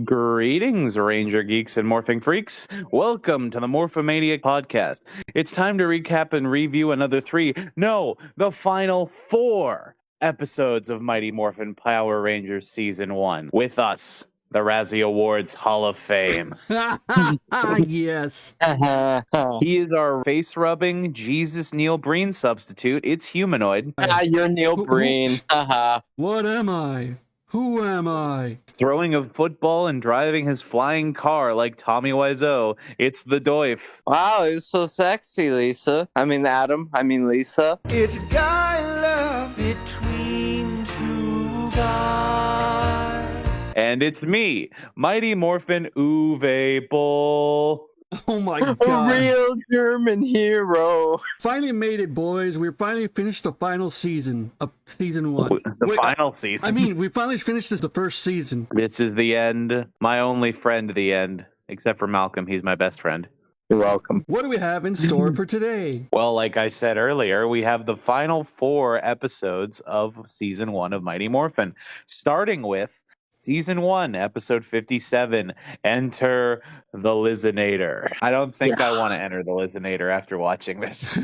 Greetings, Ranger Geeks and Morphing Freaks. Welcome to the Morph-A-Mania podcast. It's time to recap and review the final 4 episodes of Mighty Morphin Power Rangers Season 1 with us, the Razzie Awards Hall of Fame. Yes. He is our face-rubbing Jesus Neil Breen substitute. It's Humanoid. You're Neil Breen. What am I? Who am I? Throwing a football and driving his flying car like Tommy Wiseau. It's the DOIF. Wow, it was so sexy, Lisa. Lisa. It's a guy love between two guys. And it's me, Mighty Morphin Uwe Boll. Oh my A god. real German hero. Finally made it, boys. We finally finished the final season of season 1. Final season. I mean, we finally finished the first season. This is the end. My only friend, the end. Except for Malcolm, he's my best friend. You're welcome. What do we have in store for today? Well, like I said earlier, we have the final 4 episodes of Season 1 of Mighty Morphin. Starting with Season 1, Episode 57, Enter the LIZZINATOR. I don't think I want to enter the LIZZINATOR after watching this.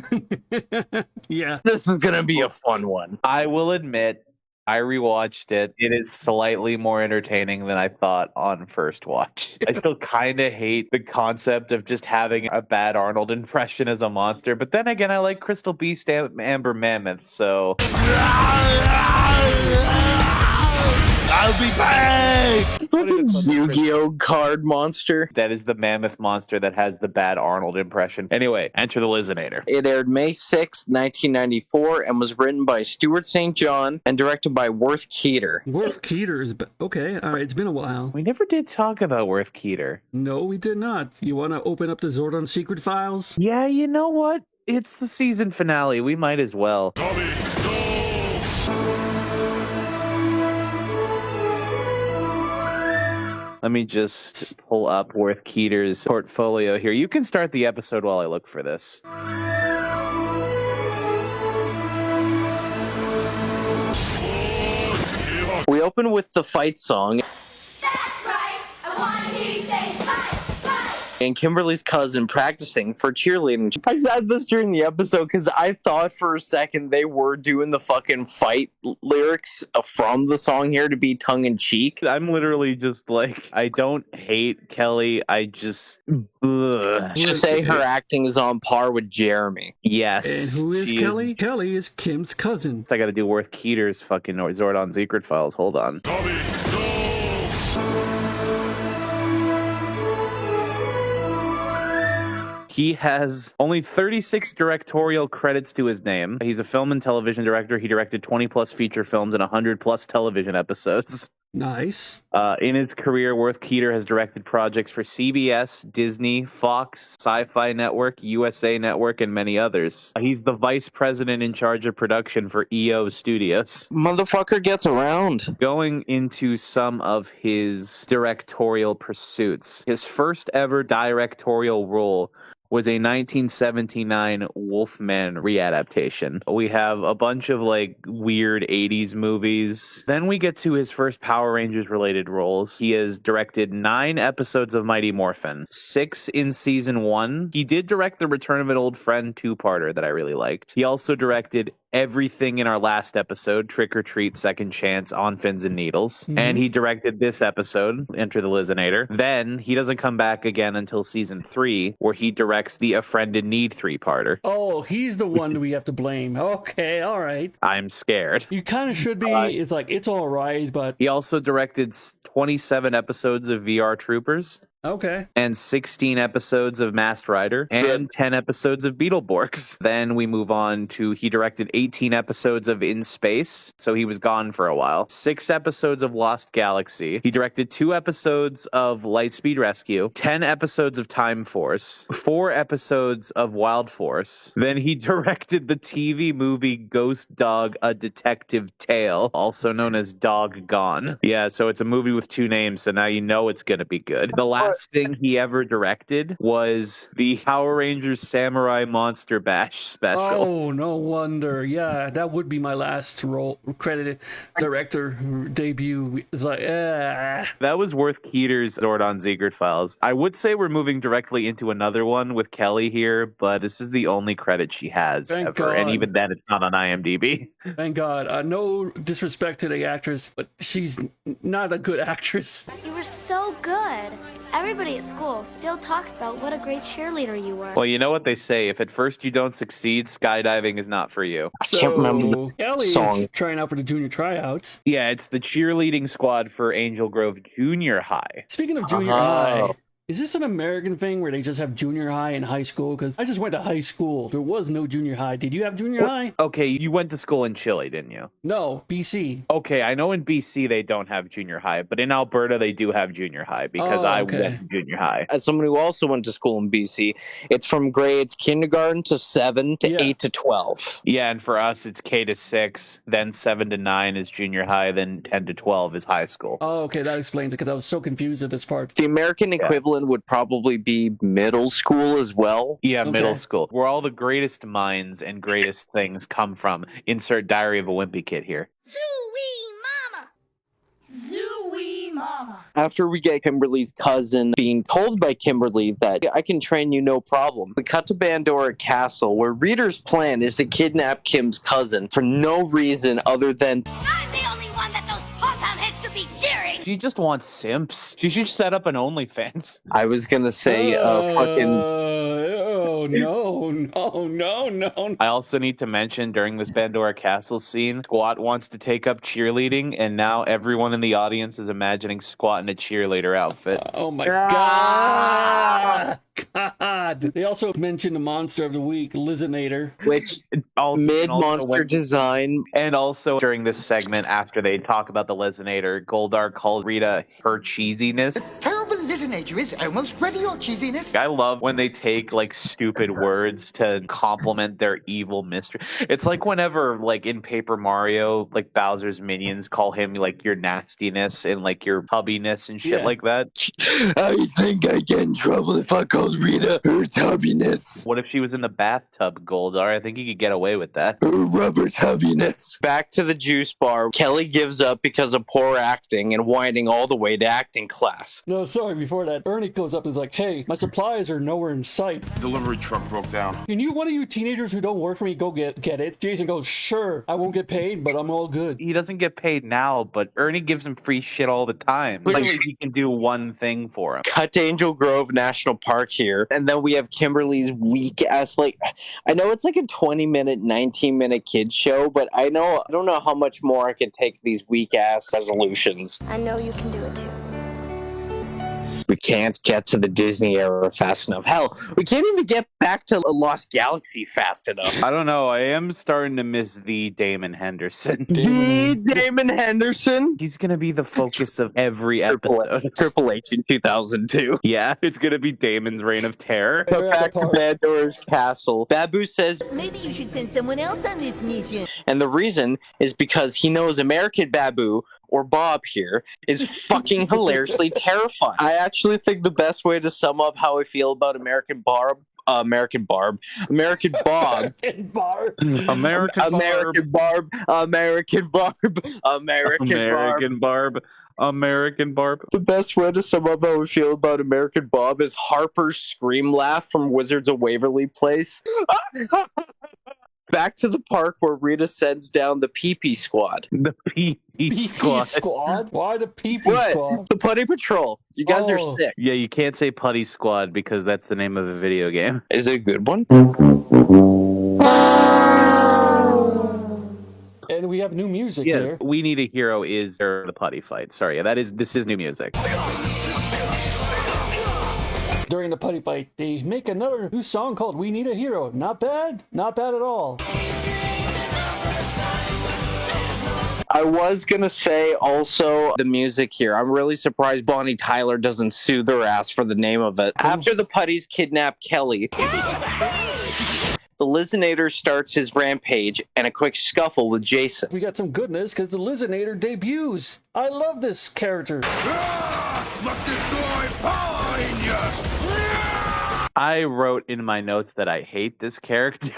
Yeah. This is gonna be a fun one. I will admit, I rewatched it. It is slightly more entertaining than I thought on first watch. I still kind of hate the concept of just having a bad Arnold impression as a monster, but then again, I like Crystal Beast and Amber Mammoth, so... I'll be back! It's like a Yu-Gi-Oh card monster. That is the mammoth monster that has the bad Arnold impression. Anyway, Enter the LIZZINATOR. It aired May 6, 1994, and was written by Stuart St. John and directed by Worth KEETER. Worth KEETER is... Okay, alright, it's been a while. We never did talk about Worth KEETER. No, we did not. You want to open up the ZORDON'S secret files? Yeah, you know what? It's the season finale. We might as well. Let me just pull up Worth KEETER's portfolio here. You can start the episode while I look for this. We open with the fight song. That's right. I want to hear you say fight, fight. And Kimberly's cousin practicing for cheerleading. I said this during the episode because I thought for a second they were doing the fucking fight lyrics from the song here to be tongue-in-cheek. I'm literally just like, I don't hate Kelly. I just... Ugh. To say her acting is on par with Jeremy. Yes. And who is she Kelly? Kelly is Kim's cousin. I gotta do Worth KEETER's fucking Zordon secret files. Hold on. He has only 36 directorial credits to his name. He's a film and television director. He directed 20-plus feature films and 100-plus television episodes. Nice. In his career, Worth KEETER has directed projects for CBS, Disney, Fox, Sci-Fi Network, USA Network, and many others. He's the vice president in charge of production for EO Studios. Motherfucker gets around. Going into some of his directorial pursuits, his first ever directorial role was a 1979 Wolfman readaptation. We have a bunch of like weird 80s movies. Then we get to his first Power Rangers related roles. He has directed 9 episodes of Mighty Morphin, 6 in season 1. He did direct The Return of an Old Friend 2-parter that I really liked. He also directed everything in our last episode, Trick or Treat, Second Chance, On Fins and Needles. Mm-hmm. And he directed this episode, Enter the LIZZINATOR. Then he doesn't come back again until season 3, where he directs the A Friend in Need 3-parter. Oh, he's the one we have to blame. Okay, all right. I'm scared. You kind of should be. It's like, it's all right, but... He also directed 27 episodes of VR Troopers. Okay. And 16 episodes of Masked Rider and 10 episodes of Beetleborgs. Then we move on to he directed 18 episodes of In Space, so he was gone for a while. 6 episodes of Lost Galaxy. He directed 2 episodes of Lightspeed Rescue, 10 episodes of Time Force, 4 episodes of Wild Force. Then he directed the TV movie Ghost Dog: A Detective Tale, also known as Dog Gone. Yeah, so it's a movie with 2 names, so now you know it's gonna be good. The last last thing he ever directed was the Power Rangers Samurai Monster Bash special. Oh, no wonder. Yeah, that would be my last role credited director debut. It's like, That was worth Keeter's Zordon Ziegert Files. I would say we're moving directly into another one with Kelly here, but this is the only credit she has Thank ever. And God. even then, it's not on IMDb. Thank God. No disrespect to the actress, but she's not a good actress. You were so good. Everybody at school still talks about what a great cheerleader you were. Well, you know what they say. If at first you don't succeed, skydiving is not for you. I can't remember the Ellie song. is trying out for the junior tryouts. Yeah, it's the cheerleading squad for Angel Grove Junior High. Speaking of junior high, is this an American thing where they just have junior high and high school? Because I just went to high school. There was no junior high. Did you have junior high? Okay, you went to school in Chile, didn't you? No, BC. Okay, I know in BC they don't have junior high, but in Alberta they do have junior high because I okay. went to junior high. As someone who also went to school in BC, it's from grades kindergarten to 7 to 8 to 12. Yeah, and for us it's K to 6, then 7 to 9 is junior high, then 10 to 12 is high school. Oh, okay, that explains it because I was so confused at this part. The American equivalent would probably be middle school as well. Yeah, Okay. middle school. Where all the greatest minds and greatest things come from. Insert Diary of a Wimpy Kid here. Zooey mama! Zooey mama! After we get Kimberly's cousin being told by Kimberly that I can train you no problem, we cut to Bandora Castle where Reader's plan is to kidnap Kim's cousin for no reason other than I'm the only one that those pom-pom heads should be cheering! She just wants simps. She should set up an OnlyFans. I was gonna say Oh, no. I also need to mention during this Bandora Castle scene, Squat wants to take up cheerleading, and now everyone in the audience is imagining Squat in a cheerleader outfit. Oh my God. They also mentioned the monster of the week, LIZZINATOR. which Also, mid-monster design. And also during this segment, after they talk about the LIZZINATOR, Goldar calls Rita her cheesiness. Terrible LIZZINATOR is almost ready, your cheesiness. I love when they take like stupid words to compliment their evil mistress. It's like whenever like in Paper Mario, like Bowser's minions call him like your nastiness and like your pubbiness and shit Yeah. like that. I think I get in trouble if I call Rita her tubbiness. What if she was in the bathtub, Goldar? I think you could get away with that. Her rubber tubbiness. Back to the juice bar. Kelly gives up because of poor acting and whining all the way to acting class. No, sorry, before that, Ernie goes up and is like, hey, my supplies are nowhere in sight. Delivery truck broke down. Can you, one of you teenagers who don't work for me, go get it? Jason goes, sure, I won't get paid, but I'm all good. He doesn't get paid now, but Ernie gives him free shit all the time. Like he can do one thing for him. Cut to Angel Grove National Park here, and then we have Kimberly's weak ass. Like, I know it's like a 20-minute, 19-minute kids show, but I don't know how much more I can take these weak ass resolutions. I know you can do it too. We can't get to the Disney era fast enough. Hell, we can't even get back to Lost Galaxy fast enough. I don't know. I am starting to miss the Damon Henderson. The Damon Henderson. He's going to be the focus of every episode. Triple H in 2002. Yeah, it's going to be Damon's reign of terror. They're But at back the to park. Bandora's castle. Babu says, Maybe you should send someone else on this mission. and the reason is because he knows American Babu, or Bob here, is fucking hilariously terrifying. I actually think the best way to sum up how I feel about American Bob, American Barb, American Barb. American Barb, American Barb. American Barb. The best way to sum up how we feel about American Bob is Harper's scream laugh from Wizards of Waverly Place. Back to the park where Rita sends down the pee-pee squad. The PP squad. squad? Why the PP What? squad? The Putty Patrol. You guys are Oh. sick. Yeah, you can't say Putty Squad because that's the name of a video game. Is it a good one? And we have new music Yeah, here. We Need a Hero is the Putty fight. Sorry, yeah, this is new music. During the putty fight, they make another new song called We Need a Hero. Not bad. Not bad at all. I was gonna say also the music here. I'm really surprised Bonnie Tyler doesn't sue their ass for the name of it. After the Putties kidnap Kelly, the LIZZINATOR starts his rampage and a quick scuffle with Jason. We got some goodness because the LIZZINATOR debuts. I love this character. Must destroy Pie! I wrote in my notes that I hate this character.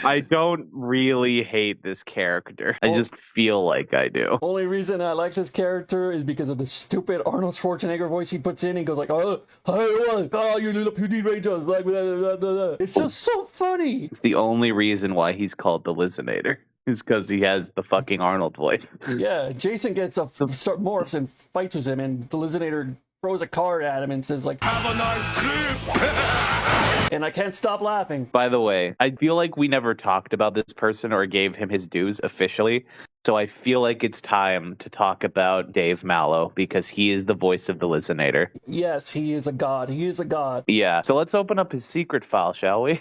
I don't really hate this character. I just feel like I do. Only reason I like this character is because of the stupid Arnold Schwarzenegger voice he puts in. He goes like, oh, you little puny rangers, like, blah, blah, blah, blah. It's just so funny. It's the only reason why he's called the LIZZINATOR. Is because he has the fucking Arnold voice. Yeah, Jason gets up, morphs and fights with him, and the LIZZINATOR throws a card at him and says like, "Have a nice trip." And I can't stop laughing. By the way, I feel like we never talked about this person or gave him his dues officially. So I feel like it's time to talk about Dave Mallow because he is the voice of the LIZZINATOR. Yes, he is a god. He is a god. Yeah. So let's open up his secret file, shall we?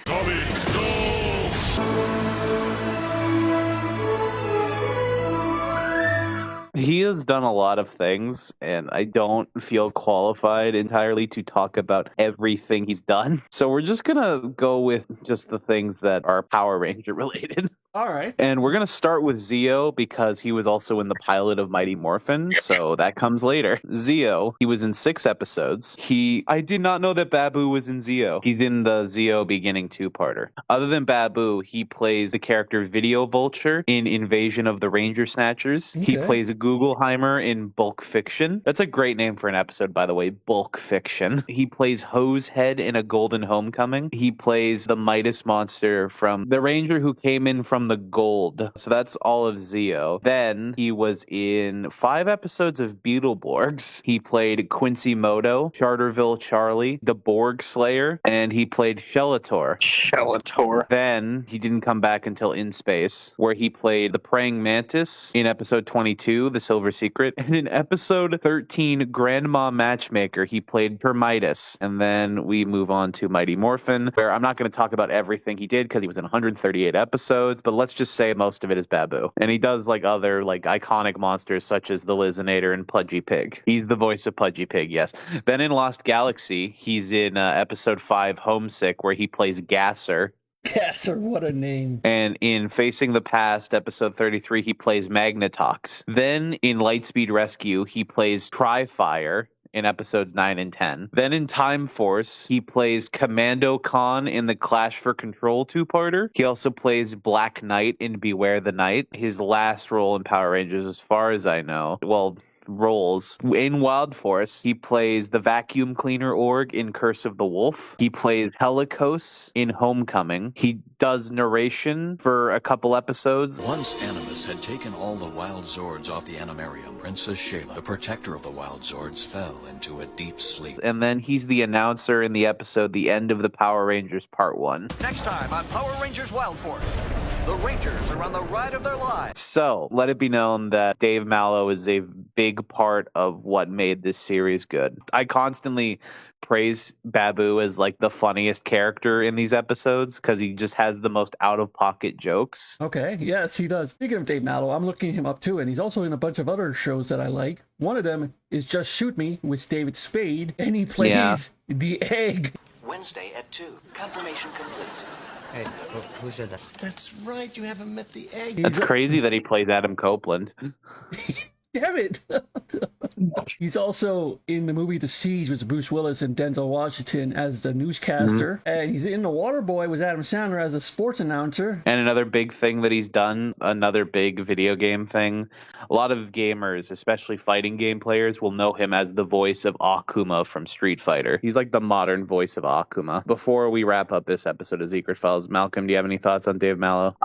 He has done a lot of things, and I don't feel qualified entirely to talk about everything he's done. So we're just going to go with just the things that are Power Ranger related. All right. And we're going to start with Zeo because he was also in the pilot of Mighty Morphin, so that comes later. Zeo, he was in 6 episodes. I did not know that Babu was in Zeo. He's in the Zeo beginning 2-parter. Other than Babu, he plays the character Video Vulture in Invasion of the Ranger Snatchers. Okay. He plays Googleheimer in Bulk Fiction. That's a great name for an episode, by the way, Bulk Fiction. He plays Hosehead in A Golden Homecoming. He plays the Midas monster from the Ranger who came in from the Gold. So that's all of Zeo. Then he was in 5 episodes of Beetleborgs. He played Quincy Moto, Charterville Charlie, the Borg Slayer, and he played Shelator. Then he didn't come back until In Space, where he played the Praying Mantis in episode 22, The Silver Secret. And in episode 13, Grandma Matchmaker, he played Termitus. And then we move on to Mighty Morphin, where I'm not going to talk about everything he did because he was in 138 episodes, but let's just say most of it is Babu. And he does like other like iconic monsters such as the LIZZINATOR and Pudgy Pig. He's the voice of Pudgy Pig, yes. Then in Lost Galaxy, he's in episode 5, Homesick, where he plays Gasser. Gasser, what a name. And in Facing the Past, episode 33, he plays Magnetox. Then in Lightspeed Rescue, he plays Tri-Fire in episodes 9 and 10. Then in Time Force, he plays Commando Khan in the Clash for Control 2-parter. He also plays Black Knight in Beware the Night. His last role in Power Rangers, as far as I know, roles. In Wild Force, he plays the vacuum cleaner org in Curse of the Wolf. He plays Helicos in Homecoming. He does narration for a couple episodes. Once Animus had taken all the wild Zords off the Animarium, Princess Shayla, the protector of the wild Zords, fell into a deep sleep. And then he's the announcer in the episode The End of the Power Rangers Part 1. Next time on Power Rangers Wild Force, the Rangers are on the ride of their lives. So, let it be known that Dave Mallow is a big part of what made this series good. I constantly praise Babu as like the funniest character in these episodes because he just has the most out-of-pocket jokes. Okay, yes, he does. Speaking of Dave Mallow, I'm looking him up too, and he's also in a bunch of other shows that I like. One of them is Just Shoot Me with David Spade, and he plays the Egg. Wednesday at 2. Confirmation complete. Hey, who said that? That's right, you haven't met the egg. That's crazy that he plays Adam Copeland. Damn it! He's also in the movie The Siege with Bruce Willis and Denzel Washington as the newscaster. And he's in The Waterboy with Adam Sandler as a sports announcer. And another big thing that he's done, another big video game thing, a lot of gamers, especially fighting game players, will know him as the voice of Akuma from Street Fighter. He's like the modern voice of Akuma. Before we wrap up this episode of Secret Files, Malcolm, do you have any thoughts on Dave Mallow?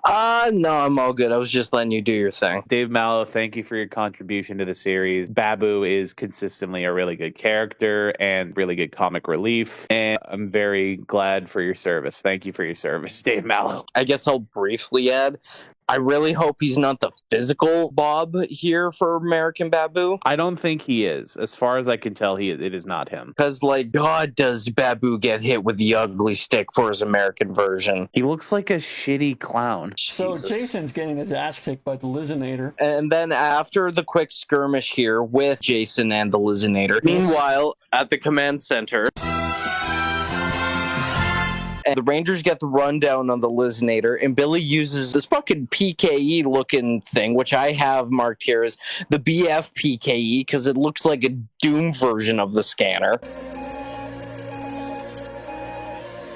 No, I'm all good. I was just letting you do your thing. Dave Mallow, thank you for your contribution to the series. Babu is consistently a really good character and really good comic relief, and I'm very glad for your service. Thank you for your service, Dave Mallow. I guess I'll briefly add, I really hope he's not the physical Bob here for American Babu. I don't think he is. As far as I can tell, it is not him. Because, like, God, does Babu get hit with the ugly stick for his American version. He looks like a shitty clown. So Jesus. Jason's getting his ass kicked by the LIZZINATOR. And then after the quick skirmish here with Jason and the LIZZINATOR, meanwhile, at the command center, and the Rangers get the rundown on the LIZZINATOR, and Billy uses this fucking PKE looking thing, which I have marked here as the BF PKE, because it looks like a Doom version of the scanner.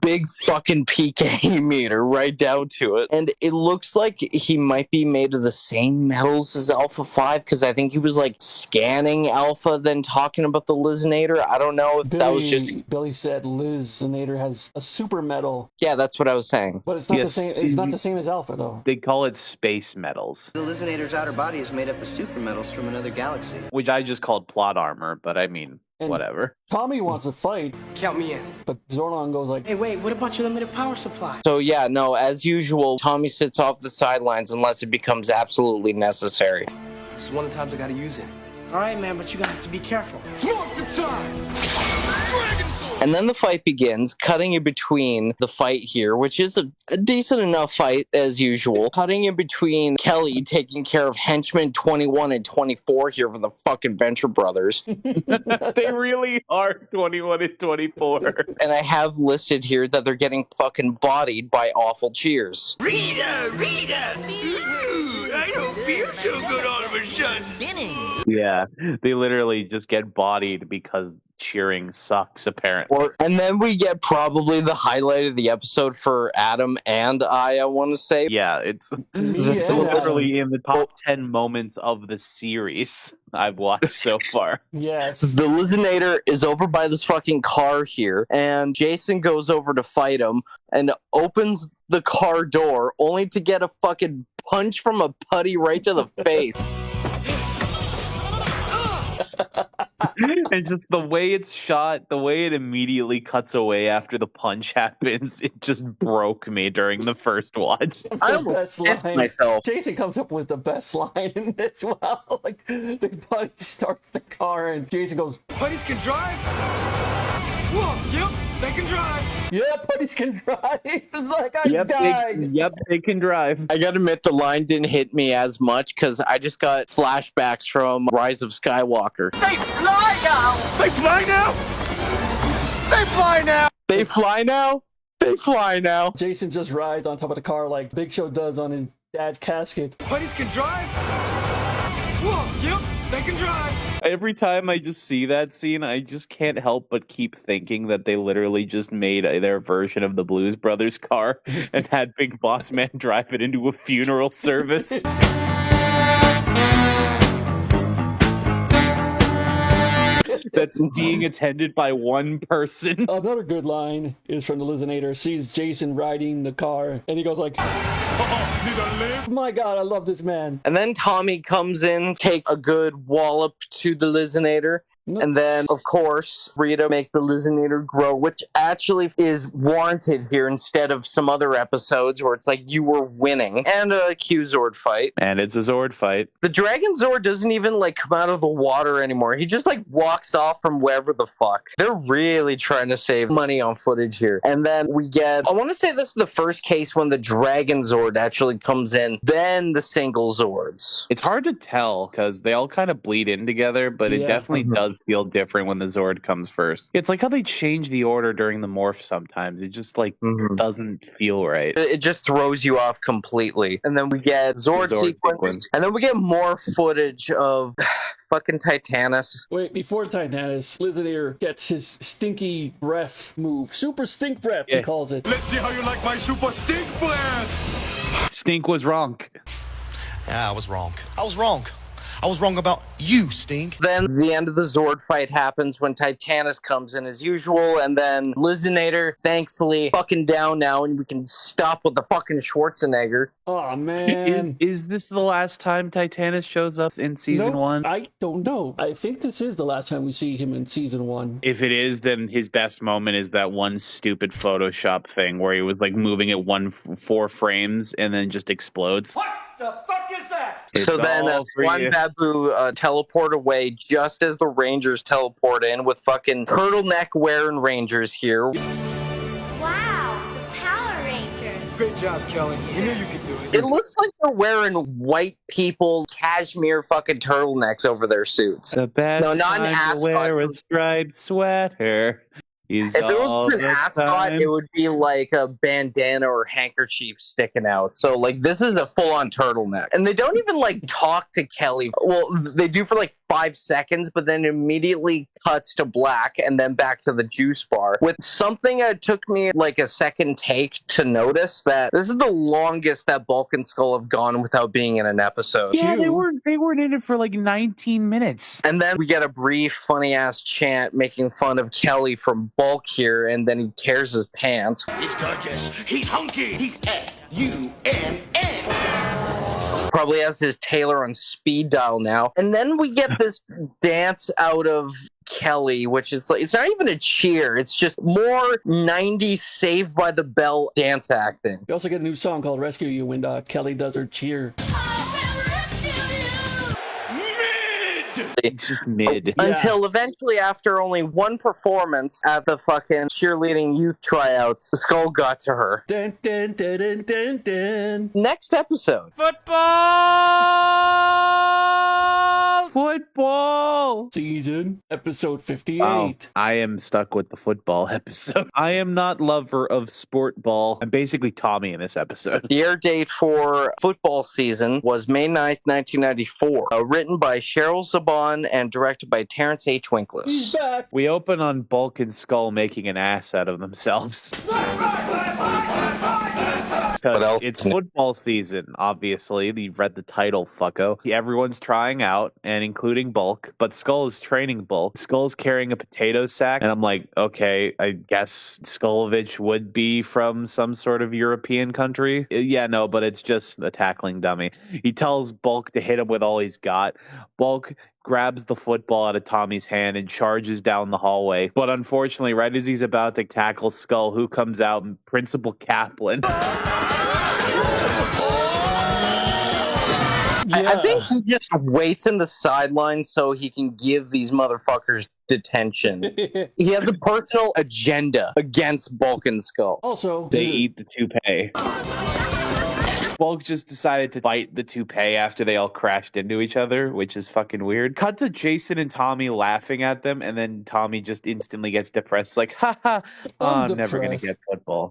big fucking PK meter right down to it. And it looks like he might be made of the same metals as Alpha 5, because I think he was like scanning Alpha, then talking about the LIZZINATOR. I don't know if that was just... Billy said LIZZINATOR has a super metal. Yeah, that's what I was saying. But it's not the same. It's not the same as Alpha, though. They call it space metals. The LIZZINATOR's outer body is made up of super metals from another galaxy. Which I just called plot armor, but I mean, And whatever. Tommy wants to fight, Count me in. but Zordon goes like, Hey, wait, what about your limited power supply? So yeah, no, as usual, Tommy sits off the sidelines unless it becomes absolutely necessary. This is one of the times I gotta use it. All right, man, but you're gonna have to be careful. It's Morphin' time! Dragon Sword! And then the fight begins, cutting in between the fight here, which is a decent enough fight as usual. Cutting in between Kelly taking care of henchmen 21 and 24 here for the fucking Venture Brothers. They really are 21 and 24. And I have listed here that they're getting fucking bodied by awful cheers. Rita! Rita! Ooh, I don't feel so good all of a sudden. Yeah, they literally just get bodied because cheering sucks, apparently. And then we get probably the highlight of the episode for Adam and I want to say. Yeah, it's Yeah. literally in the top 10 moments of the series I've watched so far. yes. The LIZZINATOR is over by this fucking car here, and Jason goes over to fight him and opens the car door only to get a fucking punch from a putty right to the face. And just the way it's shot, the way it immediately cuts away after the punch happens, it just broke me during the first watch. I Best almost line. myself. Jason comes up with the best line in this. Well, like the buddy starts the car and Jason goes, Putties can drive? Whoa, yep, they can drive. "Yeah, buddies can drive." It's like I died. They can drive. I gotta admit, the line didn't hit me as much because I just got flashbacks from Rise of Skywalker. They fly now! They fly now? They fly now! They fly now? They fly now. Jason just rides on top of the car like Big Show does on his dad's casket. Putties can drive? Whoa, yep, they can drive. Every time I just see that scene, I just can't help but keep thinking that they literally just made their version of the Blues Brothers car and had Big Boss Man drive it into a funeral service. That's being attended by one person. Another good line is from the LIZZINATOR. Sees Jason riding the car and he goes like, "My God, I love this man." And then Tommy comes in, take a good wallop to the LIZZINATOR. And then, of course, Rita make the LIZZINATOR grow, which actually is warranted here instead of some other episodes where it's like you were winning. And a Q-Zord fight. And it's a Zord fight. The Dragon Zord doesn't even, like, come out of the water anymore. He just, like, walks off from wherever the fuck. They're really trying to save money on footage here. And then we get, I want to say this is the first case when the Dragon Zord actually comes in, then the single Zords. It's hard to tell because they all kind of bleed in together, but it definitely does feel different when the Zord comes first. It's like how they change the order during the morph sometimes. It just like doesn't feel right. It just throws you off completely. And then we get Zord sequence. And then we get more footage of fucking Titanus. Wait, before Titanus, LIZZINATOR gets his stinky breath move. Super stink breath, he calls it. Let's see how you like my super stink breath. Stink was wrong. Yeah, I was wrong. I was wrong. I was wrong about you, Stink. Then the end of the Zord fight happens when Titanus comes in as usual, and then LIZZINATOR, thankfully, fucking down now, and we can stop with the fucking Schwarzenegger. Oh, man. Is this the last time Titanus shows up in season 1? I don't know. I think this is the last time we see him in season 1. If it is, then his best moment is that one stupid Photoshop thing where he was like moving it 4 frames and then just explodes. What the fuck is that? So then one Babu teleport away just as the Rangers teleport in with fucking turtleneck wearing Rangers here. Wow, the Power Rangers. Great job, Kelly. We knew you could do it. It looks like they're wearing white people cashmere fucking turtlenecks over their suits. The best no, not an time to wear a striped sweater. If it was an ascot, it would be like a bandana or handkerchief sticking out. So, like, this is a full-on turtleneck. And they don't even, like, talk to Kelly. Well, they do for, like, 5 seconds, but then immediately cuts to black and then back to the juice bar with something that took me like a second take to notice that this is the longest that Bulk and Skull have gone without being in an episode. Yeah, they weren't in it for like 19 minutes. And then we get a brief funny ass chant making fun of Kelly from Bulk here, and then he tears his pants. He's gorgeous. He's hunky. He's F-U-N-N. Probably has his tailor on speed dial now. And then we get this dance out of Kelly, which is like, it's not even a cheer. It's just more 90s Saved by the Bell dance acting. You also get a new song called Rescue You when Kelly does her cheer. It's just mid. Until eventually, after only one performance at the fucking cheerleading youth tryouts, the Skull got to her. Dun, dun, dun, dun, dun, dun. Next episode. Football! Season, episode 58. Wow. I am stuck with the football episode. I am not lover of sport ball. I'm basically Tommy in this episode. The air date for football season was May 9th, 1994. Written by Cheryl Saban and directed by Terrence H. Winkless. He's back. We open on Bulk and Skull making an ass out of themselves. It's football season, obviously. You've read the title, fucko. Everyone's trying out, and including Bulk, but Skull is training Bulk. Skull's carrying a potato sack, and I'm like, okay, I guess Skullovich would be from some sort of European country. Yeah, no, but it's just a tackling dummy. He tells Bulk to hit him with all he's got. Bulk grabs the football out of Tommy's hand and charges down the hallway. But unfortunately, right as he's about to tackle Skull, who comes out? Principal Kaplan. I think he just waits in the sidelines so he can give these motherfuckers detention. He has a personal agenda against Bulk and Skull. Also, they eat the toupee. Bulk just decided to fight the toupee after they all crashed into each other, which is fucking weird. Cut to Jason and Tommy laughing at them, and then Tommy just instantly gets depressed, like, haha, I'm never gonna get football.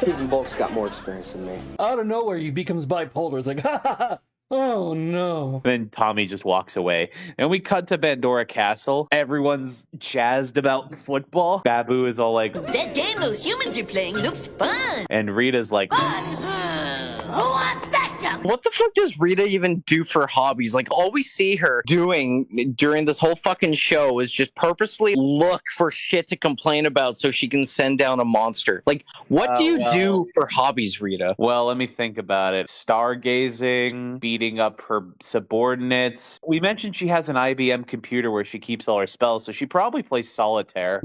Even Bulk's got more experience than me. Out of nowhere, he becomes bipolar. It's like, ha ha ha. Oh no. Then Tommy just walks away. And we cut to Bandora Castle. Everyone's jazzed about football. Babu is all like, That game those humans are playing looks fun. and Rita's like, Who wants that junk? What the fuck does Rita even do for hobbies? Like, all we see her doing during this whole fucking show is just purposely look for shit to complain about so she can send down a monster. Like, what do you do for hobbies, Rita? well, let me think about it. Stargazing, beating up her subordinates. We mentioned she has an IBM computer where she keeps all her spells, so she probably plays solitaire.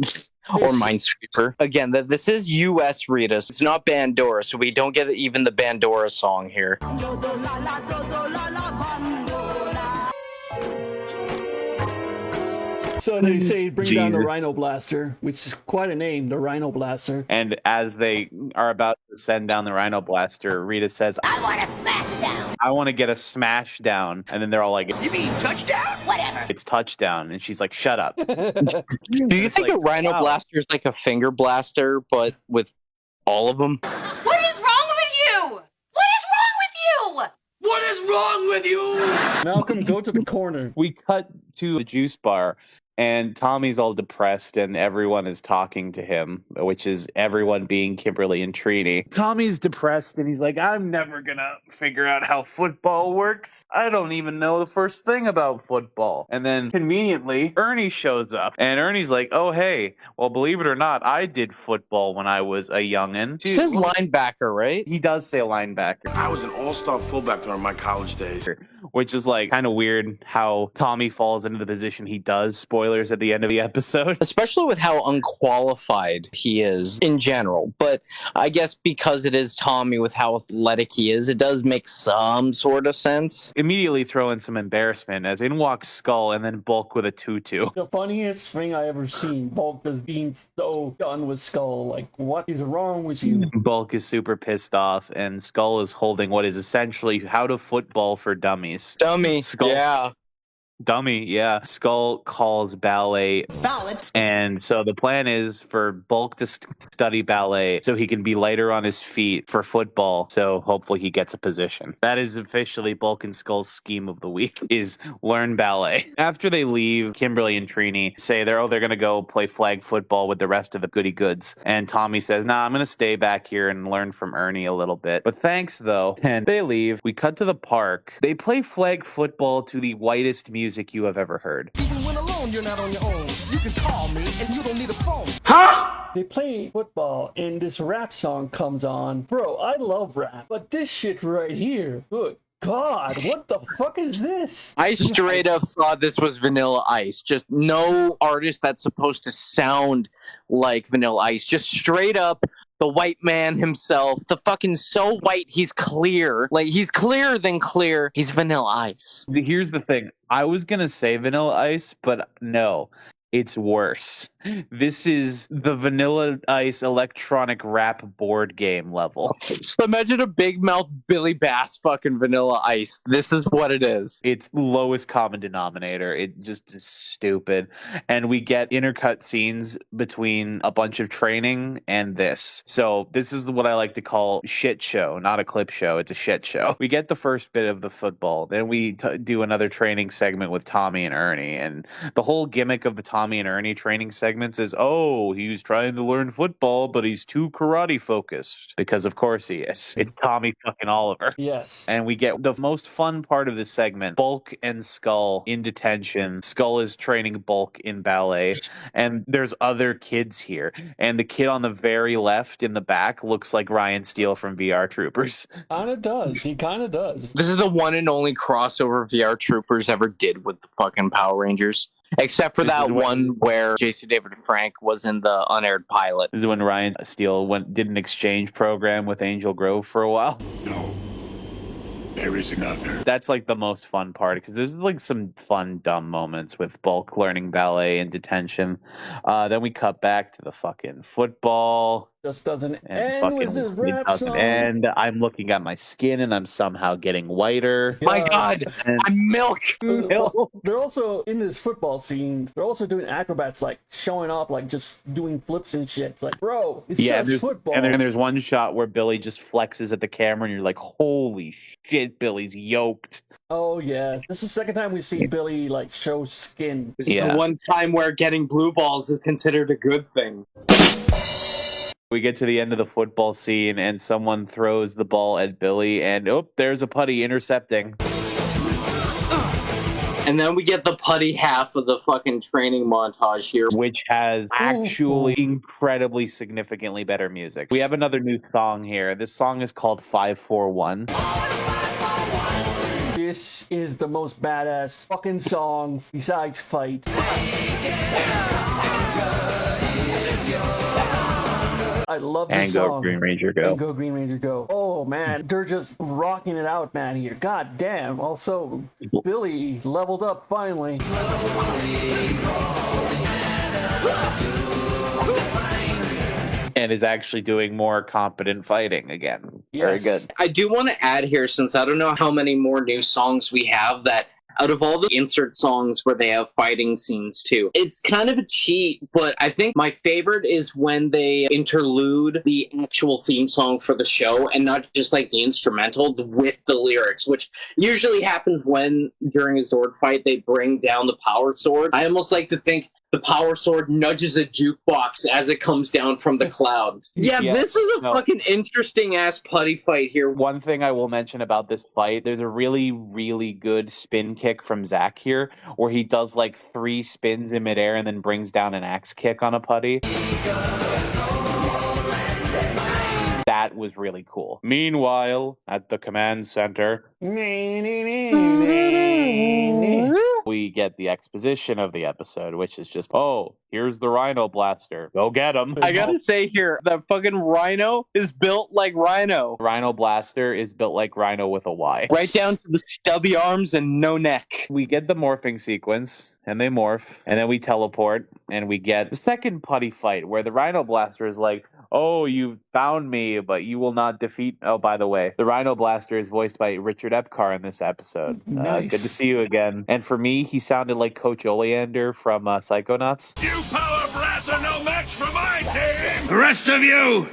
Or Minesweeper. Again, this is US Rita. It's not Bandora, so we don't get even the Bandora song here. So they say bring down the RHYNO Blaster, which is quite a name, the RHYNO Blaster. And as they are about to send down the RHYNO Blaster, Rita says, I want a smash down. I want to get a smash down. And then they're all like, You mean touchdown? Whatever. it's touchdown. And she's like, shut up. Do you think like, a Rhino wow. Blaster is like a finger blaster, but with all of them? What is wrong with you? What is wrong with you? What is wrong with you? Malcolm, go to the corner. We cut to the juice bar. And Tommy's all depressed, and everyone is talking to him, which is everyone being Kimberly and Trini. Tommy's depressed, and he's like, I'm never gonna figure out how football works. I don't even know the first thing about football. And then, conveniently, Ernie shows up. And Ernie's like, oh, hey, well, believe it or not, I did football when I was a youngin'. It says linebacker, right? He does say linebacker. I was an all-star fullback during my college days. Which is like kind of weird how Tommy falls into the position he does. Spoilers at the end of the episode. Especially with how unqualified he is in general. But I guess because it is Tommy with how athletic he is, it does make some sort of sense. Immediately throw in some embarrassment as in walks Skull and then Bulk with a tutu. The funniest thing I ever seen, Bulk just being so done with Skull. Like, what is wrong with you? Bulk is super pissed off and Skull is holding what is essentially How to Football for Dummies. Dummy. Skull. Yeah. Dummy, yeah. Skull calls ballet Ballads. and so the plan is for Bulk to study ballet so he can be lighter on his feet for football. So hopefully he gets a position. That is officially Bulk and Skull's scheme of the week is learn ballet. After they leave, Kimberly and Trini say they're going to go play flag football with the rest of the goody goods. And Tommy says, nah, I'm going to stay back here and learn from Ernie a little bit. But thanks though. And they leave. We cut to the park. They play flag football to the whitest music you have ever heard. Even when alone, you're not on your own. You can call me, and you don't need a phone. They play football and this rap song comes on. Bro, I love rap, but this shit right here, good God, what the fuck is this? I straight up thought this was Vanilla Ice. Just no artist that's supposed to sound like Vanilla Ice. Just straight up the white man himself. The fucking so white he's clear. Like, he's clearer than clear. He's Vanilla Ice. Here's the thing. I was going to say Vanilla Ice, but no. It's worse. This is the Vanilla Ice electronic rap board game level. Imagine a big mouth Billy Bass fucking Vanilla Ice. This is what it is. It's lowest common denominator. It just is stupid. And we get intercut scenes between a bunch of training and this. So this is what I like to call shit show, not a clip show. It's a shit show. We get the first bit of the football. Then we do another training segment with Tommy and Ernie. And the whole gimmick of the Tommy and Ernie training segments is, oh, he's trying to learn football, but he's too karate focused. Because of course he is. It's Tommy fucking Oliver. Yes. And we get the most fun part of this segment. Bulk and Skull in detention. Skull is training Bulk in ballet. And there's other kids here. And the kid on the very left in the back looks like Ryan Steele from VR Troopers. Kinda does. He kinda does. This is the one and only crossover VR Troopers ever did with the fucking Power Rangers. Except for that one where J.C. David Frank was in the unaired pilot. This is when Ryan Steele did an exchange program with Angel Grove for a while. No. There is another. That's like the most fun part because there's like some fun, dumb moments with Bulk learning ballet in detention. Then we cut back to the fucking football. Just doesn't end with this rap song. And I'm looking at my skin and I'm somehow getting whiter. My God, I'm milk. They're also in this football scene. They're also doing acrobats, like showing off, like just doing flips and shit. It's like, bro, it's just football. And then there's one shot where Billy just flexes at the camera, and you're like, holy shit, Billy's yoked. Oh yeah, this is the second time we've seen Billy like show skin. This is the one time where getting blue balls is considered a good thing. We get to the end of the football scene, and someone throws the ball at Billy, and there's a putty intercepting. And then we get the putty half of the fucking training montage here, which has actually incredibly significantly better music. We have another new song here. This song is called 541. This is the most badass fucking song besides Fight. I love this song. And Go Green Ranger Go. And Go Green Ranger Go. Oh man, they're just rocking it out, man, here. God damn. Also, Billy leveled up finally. And is actually doing more competent fighting again. Yes. Very good. I do want to add here, since I don't know how many more new songs we have, that out of all the insert songs where they have fighting scenes too, it's kind of a cheat, but I think my favorite is when they interlude the actual theme song for the show and not just like the instrumental with the lyrics, which usually happens when during a Zord fight they bring down the power sword. I almost like to think the power sword nudges a jukebox as it comes down from the clouds. Yeah, this is a fucking interesting ass putty fight here. One thing I will mention about this fight, there's a really, really good spin kick from Zach here, where he does like 3 spins in midair and then brings down an axe kick on a putty. That was really cool. Meanwhile, at the command center, we get the exposition of the episode, which is just, oh, here's the RHYNO blaster. Go get him. I gotta say here, that fucking RHYNO is built like RHYNO. RHYNO blaster is built like RHYNO with a Y. Right down to the stubby arms and no neck. We get the morphing sequence, and they morph, and then we teleport, and we get the second putty fight, where the RHYNO blaster is like, Oh, you found me, but you will not defeat. Oh, by the way, the Rhino Blaster is voiced by Richard Epcar in this episode. Nice. Good to see you again. And for me, he sounded like Coach Oleander from Psychonauts. You power brats are no match for my team! The rest of you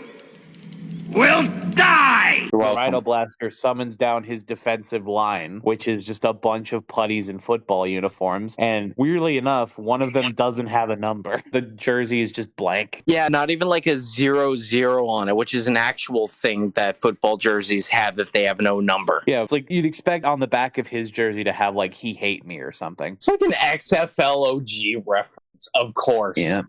will die! The Rhino Blaster summons down his defensive line, which is just a bunch of putties in football uniforms. And weirdly enough, one of them doesn't have a number. The jersey is just blank. Yeah, not even like a 0-0 on it, which is an actual thing that football jerseys have if they have no number. Yeah, it's like you'd expect on the back of his jersey to have like "He Hate Me" or something. It's like an XFLOG reference. Of course. Yeah.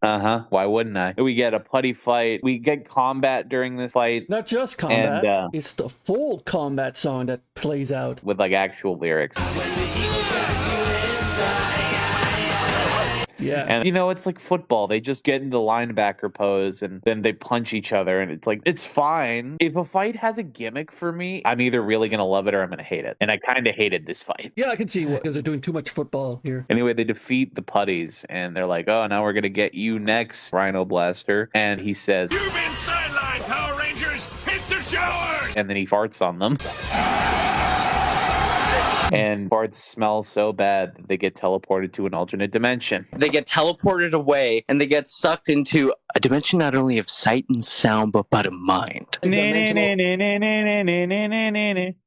Why wouldn't I? We get a putty fight. We get combat during this fight. Not just combat. It's the full combat song that plays out. With like actual lyrics. Yeah. And you know, it's like football. They just get into linebacker pose and then they punch each other. And it's like, it's fine. If a fight has a gimmick for me, I'm either really going to love it or I'm going to hate it. And I kind of hated this fight. Yeah, I can see what, because they're doing too much football here. Anyway, they defeat the putties and they're like, oh, now we're going to get you next, Rhino Blaster. And he says, You've been sidelined, Power Rangers! Hit the showers! And then he farts on them. And farts smell so bad that they get teleported to an alternate dimension. They get teleported away, and they get sucked into a dimension not only of sight and sound, but of mind.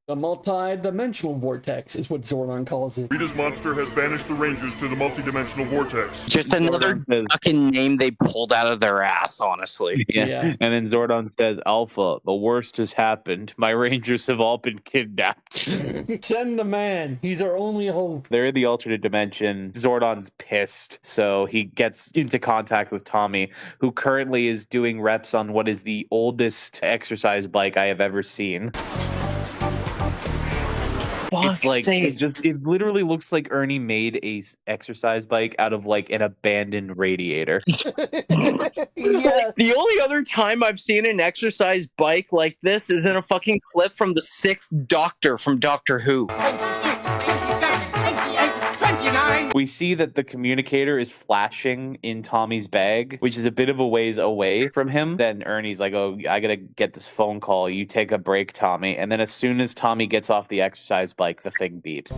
The multi-dimensional vortex is what Zordon calls it. Rita's monster has banished the Rangers to the multi-dimensional vortex. Just another fucking name they pulled out of their ass, honestly. Yeah. And then Zordon says, Alpha, the worst has happened. My Rangers have all been kidnapped. Send the man. He's our only hope. They're in the alternate dimension. Zordon's pissed. So he gets into contact with Tommy, who currently is doing reps on what is the oldest exercise bike I have ever seen. It's like it literally looks like Ernie made a exercise bike out of like an abandoned radiator. Yes. The only other time I've seen an exercise bike like this is in a fucking clip from the 6th Doctor from Doctor Who. 26, 27, 28, 29. We see that the communicator is flashing in Tommy's bag, which is a bit of a ways away from him. Then Ernie's like, oh, I gotta get this phone call. You take a break, Tommy. And then as soon as Tommy gets off the exercise bike, the thing beeps.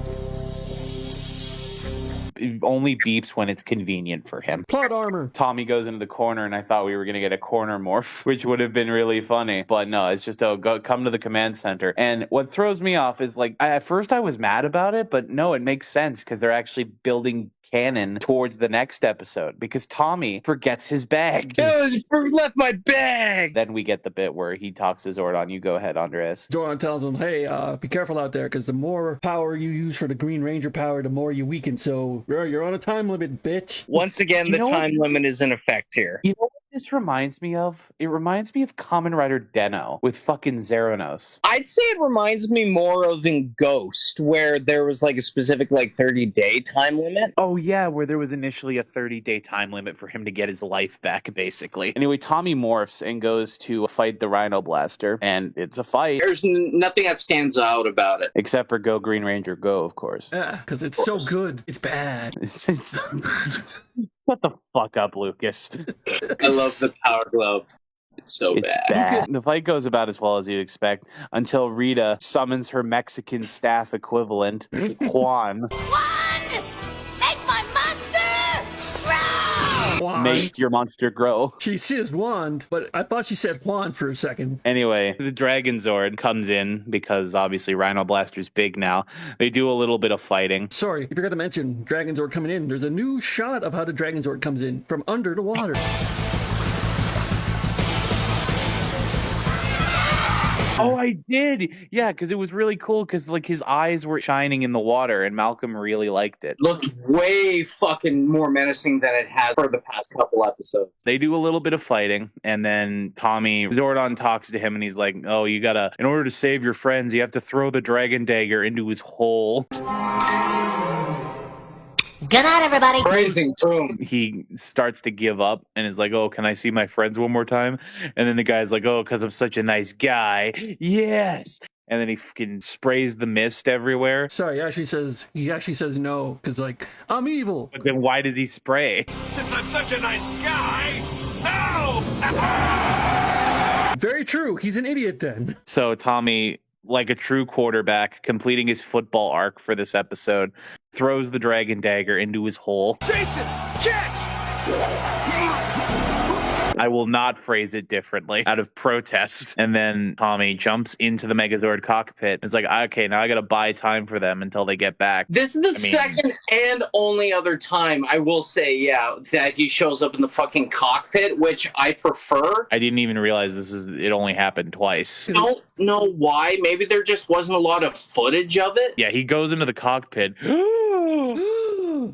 It only beeps when it's convenient for him. Plot armor. Tommy goes into the corner, and I thought we were going to get a corner morph, which would have been really funny. But no, it's just, come to the command center. And what throws me off is, like, at first I was mad about it, but no, it makes sense because they're actually building canon towards the next episode because Tommy forgets his bag. Left my bag! Then we get the bit where he talks to Zordon. You go ahead, Andres. Zordon tells him, hey, be careful out there because the more power you use for the Green Ranger power, the more you weaken. So you're on a time limit, bitch. Once again, the time limit is in effect here. You know what this reminds me of? It reminds me of Kamen Rider DINO with fucking Zeranos. I'd say it reminds me more of in Ghost, where there was like a specific like 30-day time limit. Oh yeah, where there was initially a 30-day time limit for him to get his life back, basically. Anyway, Tommy morphs and goes to fight the Rhino Blaster, and it's a fight. There's nothing that stands out about it. Except for Go Green Ranger Go, of course. Yeah, because it's so good. It's bad. Shut the fuck up, Lucas. I love the Power Glove. It's so bad. The fight goes about as well as you'd expect until Rita summons her Mexican staff equivalent, Juan. One! Make my monster grow! Make your monster grow. She says wand, but I thought she said Juan for a second. Anyway, the Dragon Zord comes in because obviously Rhino Blaster's big now. They do a little bit of fighting. Sorry, you forgot to mention Dragon Zord coming in. There's a new shot of how the Dragon Zord comes in from under the water. Oh, I did. Yeah, because it was really cool because like his eyes were shining in the water and Malcolm really liked it. Looked way fucking more menacing than it has for the past couple episodes. They do a little bit of fighting and then Zordon talks to him and he's like, oh, you gotta, in order to save your friends, you have to throw the dragon dagger into his hole. Good night, everybody. Praising, boom. He starts to give up and is like, oh, can I see my friends one more time? And then the guy's like, oh, because I'm such a nice guy. Yes. And then he fucking sprays the mist everywhere. Sorry, he actually says no, because like, I'm evil. But then why does he spray? Since I'm such a nice guy, no! Very true. He's an idiot then. So Tommy, like a true quarterback, completing his football arc for this episode, throws the dragon dagger into his hole. Jason, catch! I will not phrase it differently out of protest. And then Tommy jumps into the Megazord cockpit. It's like, okay, now I got to buy time for them until they get back. This is the second and only other time I will say, yeah, that he shows up in the fucking cockpit, which I prefer. I didn't even realize it only happened twice. Don't know why. Maybe there just wasn't a lot of footage of it. Yeah, he goes into the cockpit.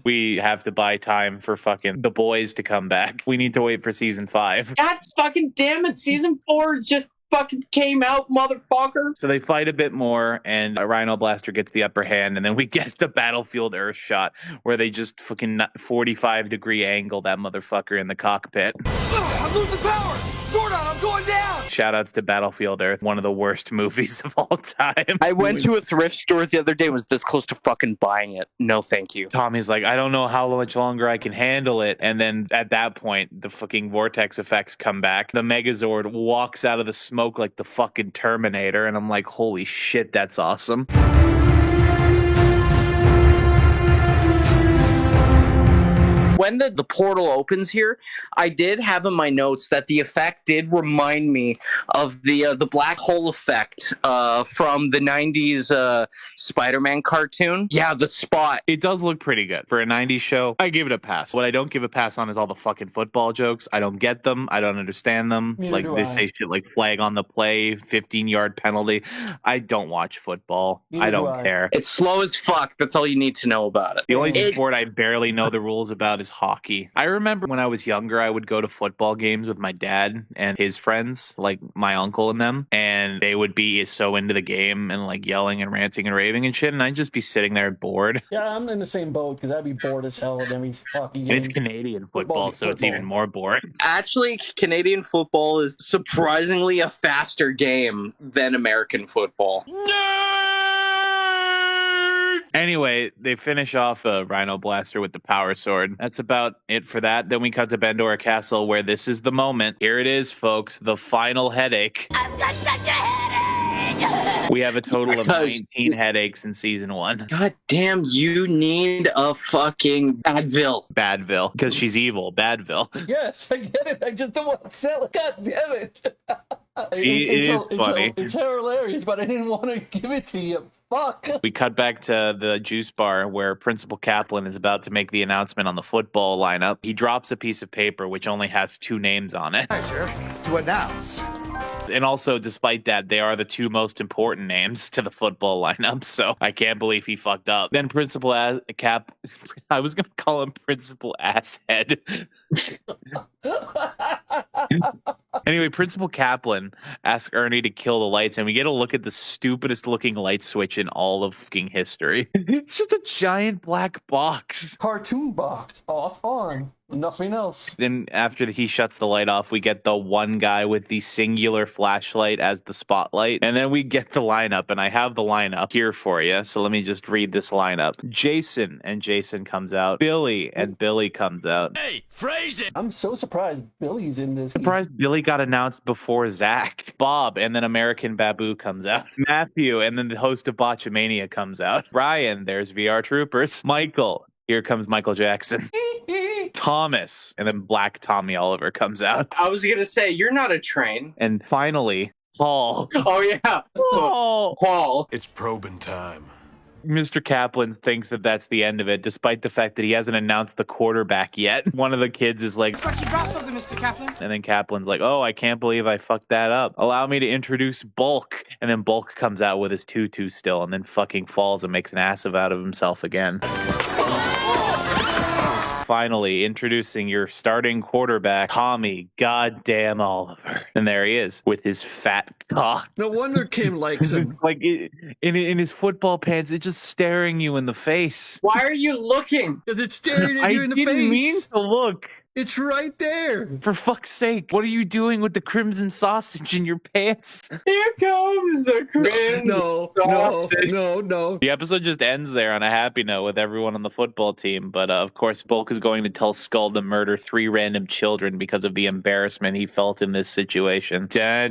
We have to buy time for fucking the boys to come back. We need to wait for season 5. God fucking damn it, season 4 just fucking came out, motherfucker. So they fight a bit more, and a Rhino Blaster gets the upper hand, and then we get the Battlefield Earth shot where they just fucking 45-degree angle that motherfucker in the cockpit. I'm losing power! Zordon, I'm going down! Shoutouts to Battlefield Earth, one of the worst movies of all time. I went to a thrift store the other day and was this close to fucking buying it. No, thank you. Tommy's like, I don't know how much longer I can handle it. And then at that point, the fucking vortex effects come back. The Megazord walks out of the smoke like the fucking Terminator. And I'm like, holy shit, that's awesome. When the portal opens here, I did have in my notes that the effect did remind me of the black hole effect from the 90s Spider-Man cartoon. Yeah, the spot. It does look pretty good. For a 90s show, I give it a pass. What I don't give a pass on is all the fucking football jokes. I don't get them. I don't understand them. Neither like, they say shit like flag on the play, 15-yard penalty. I don't watch football. I don't care. It's slow as fuck. That's all you need to know about it. The only sport I barely know the rules about is hockey. I remember when I was younger, I would go to football games with my dad and his friends, like my uncle and them, and they would be so into the game and like yelling and ranting and raving and shit, and I'd just be sitting there bored. Yeah, I'm in the same boat because I'd be bored as hell at every hockey game. And it's Canadian football, so it's even more boring. Actually, Canadian football is surprisingly a faster game than American football. Anyway, they finish off the Rhino Blaster with the power sword. That's about it for that. Then we cut to Bandora Castle, where this is the moment. Here it is, folks. The final headache. I've got such a headache! We have a total of 19 headaches in season 1. God damn, you need a fucking Badville. Badville. Because she's evil. Badville. Yes, I get it. I just don't want to sell it. God damn it. See, it is funny. It's hilarious, but I didn't want to give it to you. Fuck. We cut back to the juice bar where Principal Kaplan is about to make the announcement on the football lineup. He drops a piece of paper which only has 2 names on it. Pleasure to announce. And also, despite that, they are the 2 most important names to the football lineup, so I can't believe he fucked up. Then Principal I was going to call him Principal Asshead. Anyway, Principal Kaplan asks Ernie to kill the lights, and we get a look at the stupidest looking light switch in all of fucking history. It's just a giant black box. Cartoon box. Off, on. Nothing else. Then after he shuts the light off, we get the one guy with the singular flashlight as the spotlight. And then we get the lineup, and I have the lineup here for you. So let me just read this lineup. Jason, and Jason comes out. Billy, and Billy comes out. Hey, phrase it! I'm so surprised Billy's in this. Surprised Billy got announced before Zach. Bob, and then American Babu comes out. Matthew, and then the host of Botchamania comes out. Ryan, there's VR Troopers. Michael, here comes Michael Jackson. Thomas, and then Black Tommy Oliver comes out. I was gonna say, you're not a train. And finally, Paul. Oh yeah, Paul. It's probing time. Mr. Kaplan thinks that that's the end of it, despite the fact that he hasn't announced the quarterback yet. One of the kids is like, Looks like you dropped something, Mr. Kaplan. and then Kaplan's like, oh, I can't believe I fucked that up. Allow me to introduce Bulk. And then Bulk comes out with his tutu still, and then fucking falls and makes an ass out of himself again. Finally, introducing your starting quarterback, Tommy Goddamn Oliver. And there he is, with his fat cock. No wonder Kim likes him. It's like in his football pants, it's just staring you in the face. Why are you looking? Because it's staring at you in the face. I didn't mean to look. It's right there. For fuck's sake, what are you doing with the crimson sausage in your pants? Here comes the crimson sausage. No. The episode just ends there on a happy note with everyone on the football team, but of course Bulk is going to tell Skull to murder 3 random children because of the embarrassment he felt in this situation. Yeah,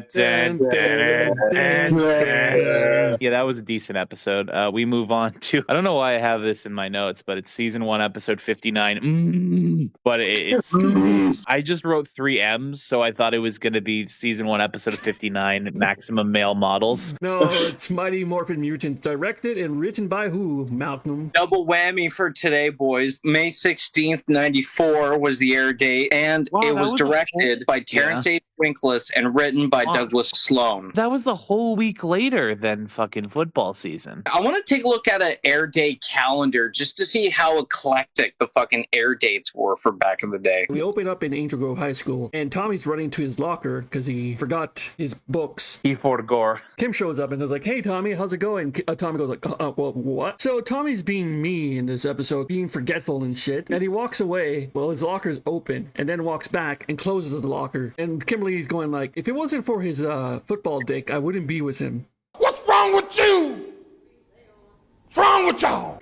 that was a decent episode. We move on to, I don't know why I have this in my notes, but it's season 1, episode 59. But it's, I just wrote 3 M's, so I thought it was going to be season 1, episode 59, Maximum Male Models. No, it's Mighty Morphin Mutant, directed and written by who, Malcolm? Double whammy for today, boys. May 16th, 94 was the air date, and it was directed by Terrence A. Winkless and written by Douglas Sloan. That was a whole week later than fucking football season. I want to take a look at an air date calendar just to see how eclectic the fucking air dates were for back in the day. We open up in Angel Grove High School, and Tommy's running to his locker because he forgot his books. He forgot. Kim shows up and goes like, "Hey Tommy, how's it going?" Tommy goes like, well, what? So Tommy's being me in this episode, being forgetful and shit, and he walks away while his locker's open, and then walks back and closes the locker. And Kimberly's going like, if it wasn't for his football dick, I wouldn't be with him. What's wrong with you? What's wrong with y'all?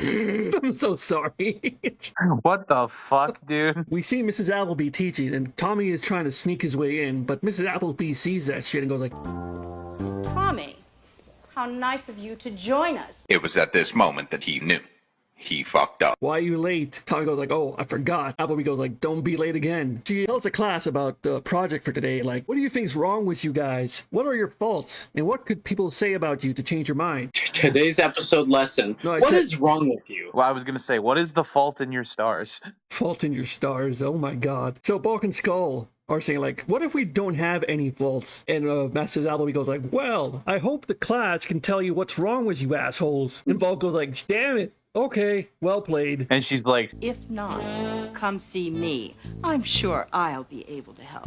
I'm so sorry. What the fuck, dude? We see Mrs. Appleby teaching, and Tommy is trying to sneak his way in, but Mrs. Appleby sees that shit and goes like, Tommy, how nice of you to join us. It was at this moment that he knew. He fucked up. Why are you late? Tommy goes like, oh, I forgot. Appleby goes like, don't be late again. She tells the class about the project for today, like, what do you think's wrong with you guys? What are your faults? And what could people say about you to change your mind? Today's episode lesson. What is wrong with you? Well, I was going to say, what is the fault in your stars? Fault in your stars, oh my god. So Bulk and Skull are saying like, what if we don't have any faults? And Mrs. Appleby goes like, well, I hope the class can tell you what's wrong with you assholes. And Bulk goes like, damn it. Okay, well played. And she's like, If not, come see me. I'm sure I'll be able to help.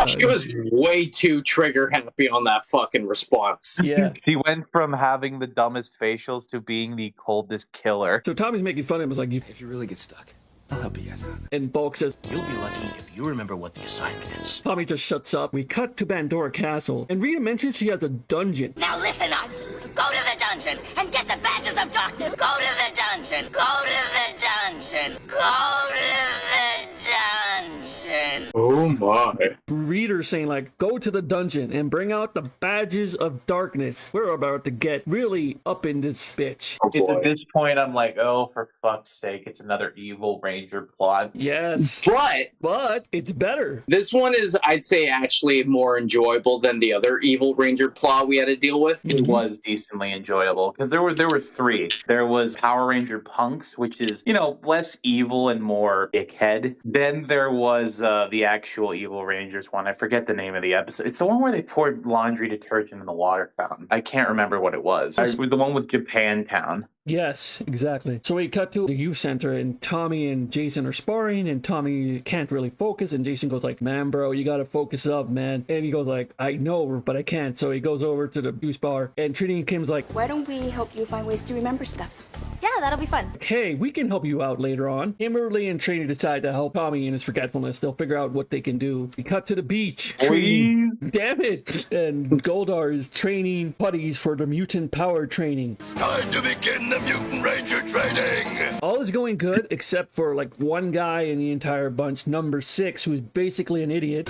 She was way too trigger happy on that fucking response. Yeah. She went from having the dumbest facials to being the coldest killer. So Tommy's making fun of him. It's like, if you really get stuck, I'll help you guys out. And Bulk says, You'll be lucky if you remember what the assignment is. Tommy just shuts up. We cut to Bandora Castle, and Rita mentions she has a dungeon. Now listen up. Go to the dungeon and get the badges of darkness. Go to the dungeon. Go to the dungeon. Go to the dungeon. Oh my. Rita's saying like, go to the dungeon and bring out the badges of darkness. We're about to get really up in this bitch. Oh, it's at this point I'm like, oh, for fuck's sake, it's another evil ranger plot. Yes. But it's better. This one is, I'd say, actually more enjoyable than the other evil ranger plot we had to deal with. It was decently enjoyable because there were 3. There was Power Ranger Punks, which is, you know, less evil and more dickhead. Then there was the actual Evil Rangers one. I forget the name of the episode. It's the one where they poured laundry detergent in the water fountain. I can't remember what it was. It was the one with Japantown. Yes, exactly. So we cut to the youth center, and Tommy and Jason are sparring, and Tommy can't really focus, and Jason goes like, man, bro, you gotta focus up, man. And he goes like, I know, but I can't. So he goes over to the juice bar, and Trini and Kim's like, Why don't we help you find ways to remember stuff? Yeah, that'll be fun. Hey, we can help you out later on. Kimberly and Trini decide to help Tommy in his forgetfulness. They'll figure out what they can do. We cut to the beach. Trini, damn it! And Goldar is training putties for the mutant power training. It's time to begin the Mutant Ranger training. All is going good, except for like one guy in the entire bunch, number 6, who's basically an idiot.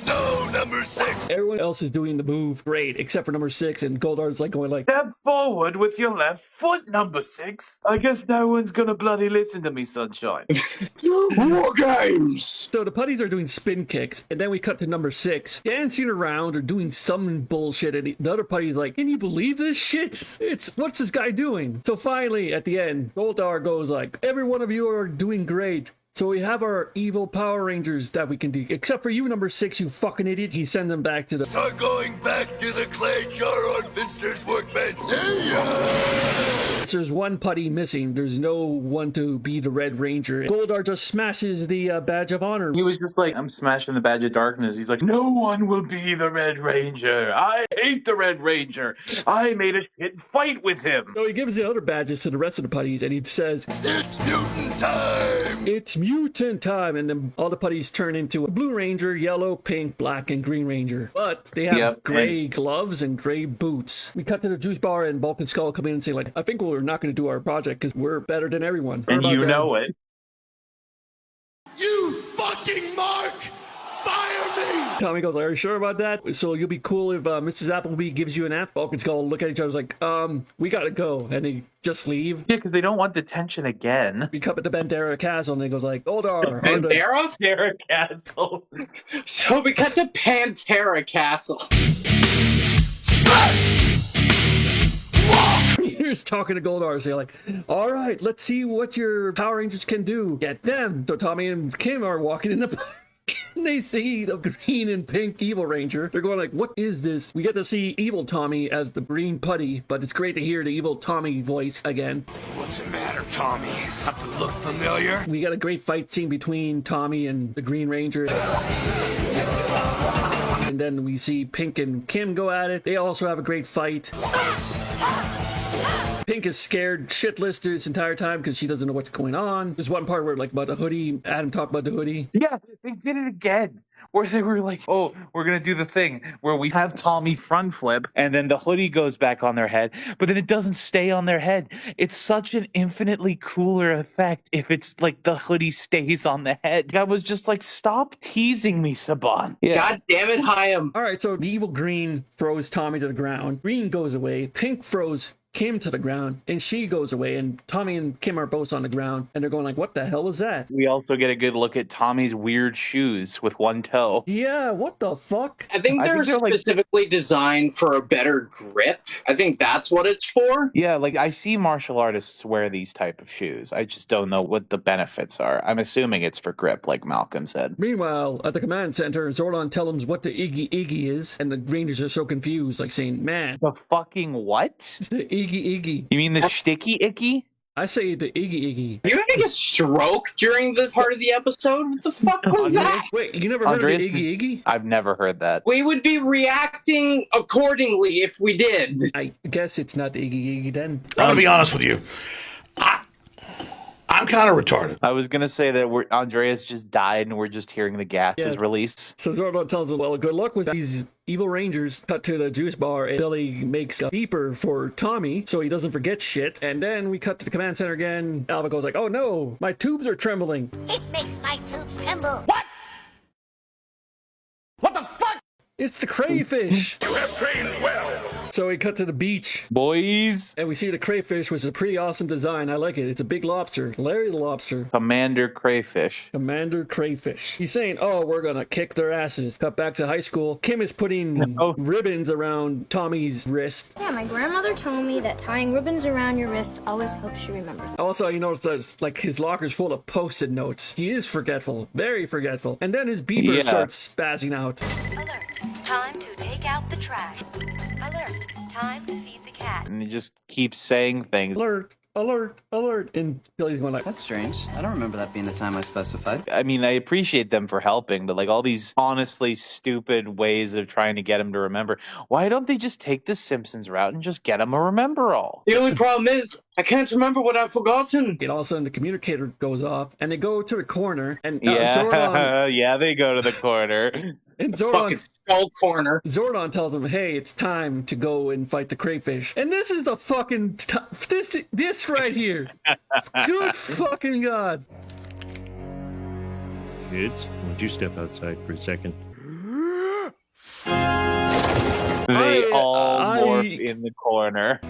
No, number 6. Everyone else is doing the move great, except for number 6, and Goldar's like going like, step forward with your left foot, number 6. I guess no one's gonna bloody listen to me, sunshine. War games! So the putties are doing spin kicks, and then we cut to number 6, dancing around or doing some bullshit, and the other putty's like, can you believe this shit? What's this guy doing? So finally, at the end, Goldar goes like, every one of you are doing great. So we have our evil Power Rangers that we can do. Except for you, number 6, you fucking idiot. He sends them back to the... So going back to the clay jar on Finster's workbench. See ya! So there's one putty missing. There's no one to be the Red Ranger. Goldar just smashes the badge of honor. He was just like, I'm smashing the badge of darkness. He's like, no one will be the Red Ranger. I hate the Red Ranger. I made a shit fight with him. So he gives the other badges to the rest of the putties, and he says, It's mutant time! It's mutant time! And then all the putties turn into a Blue Ranger, Yellow, Pink, Black, and Green Ranger. But they have gray gloves and gray boots. We cut to the juice bar, and Bulk and Skull come in and say, like, I think we're not going to do our project because we're better than everyone. And you know it. You fucking Mark! Fire me! Tommy goes, are you sure about that? So you'll be cool if Mrs. Appleby gives you an F? Bulk and Skull look at each other like, we gotta go. And they just leave. Yeah, because they don't want detention again. We cut at the Bandera Castle, and they goes like, Goldar. Bandera? Bandera Castle. So we cut to Pantera Castle. He's talking to Goldar, so like, all right, let's see what your Power Rangers can do. Get them. So Tommy and Kim are walking in the and they see the green and pink Evil Ranger. They're going like, what is this? We get to see Evil Tommy as the green putty, but it's great to hear the Evil Tommy voice again. What's the matter, Tommy? Something look familiar? We got a great fight scene between Tommy and the Green Ranger. And then we see Pink and Kim go at it. They also have a great fight. Pink is scared shitless this entire time because she doesn't know what's going on. There's one part where, like, about the hoodie. Adam talked about the hoodie. Yeah, they did it again. Where they were like, oh, we're going to do the thing where we have Tommy front flip and then the hoodie goes back on their head, but then it doesn't stay on their head. It's such an infinitely cooler effect if it's like the hoodie stays on the head. I was just like, stop teasing me, Saban. Yeah. God damn it, Chaim. All right, so the evil green throws Tommy to the ground. Green goes away. Pink throws Kim to the ground, and she goes away, and Tommy and Kim are both on the ground, and they're going like, what the hell was that? We also get a good look at Tommy's weird shoes with one toe. Yeah, what the fuck? I think they're specifically designed for a better grip. I think that's what it's for. Yeah, like I see martial artists wear these type of shoes. I just don't know what the benefits are. I'm assuming it's for grip, like Malcolm said. Meanwhile, at the command center, Zordon tells them what the Iggy Iggy is, and the Rangers are so confused, like saying, man. The fucking what? The Iggy Iggy. You mean the shticky icky? I say the Iggy Iggy. Are you having a stroke during this part of the episode? What the fuck was that? Wait, you never heard of the Iggy Iggy? I've never heard that. We would be reacting accordingly if we did. I guess it's not the Iggy Iggy then. I'm gonna be honest with you. I'm kind of retarded. I was gonna say that Andreas just died and we're just hearing the gases release. So Zordon tells him, well, good luck with these evil Rangers. Cut to the juice bar, and Billy makes a beeper for Tommy so he doesn't forget shit. And then we cut to the command center again. Alva goes like, oh no, my tubes are trembling. It makes my tubes tremble. What? What the fuck? It's the crayfish. You have trained well. So we cut to the beach. Boys. And we see the crayfish, which is a pretty awesome design. I like it. It's a big lobster. Larry the lobster. Commander Crayfish. Commander Crayfish. He's saying, oh, we're going to kick their asses. Cut back to high school. Kim is putting ribbons around Tommy's wrist. Yeah, my grandmother told me that tying ribbons around your wrist always helps you remember. Also, you notice that like his locker's full of Post-it notes. He is forgetful. Very forgetful. And then his beeper starts spazzing out. Alert. Time to take out the trash. Alert. Time to feed the cat. And he just keeps saying things. Alert. Alert, alert. And Billy's going like, that's strange. I don't remember that being the time I specified. I mean, I appreciate them for helping, but like all these honestly stupid ways of trying to get him to remember. Why don't they just take the Simpsons route and just get him a remember all? The only problem is, I can't remember what I've forgotten. And all of a sudden the communicator goes off and they go to the corner and Zordon, yeah, they go to the corner. And fucking skull corner. Zordon tells him, hey, it's time to go and fight the crayfish. And this is the fucking this right here. Good fucking God. Kids, would you step outside for a second? They all morph in the corner.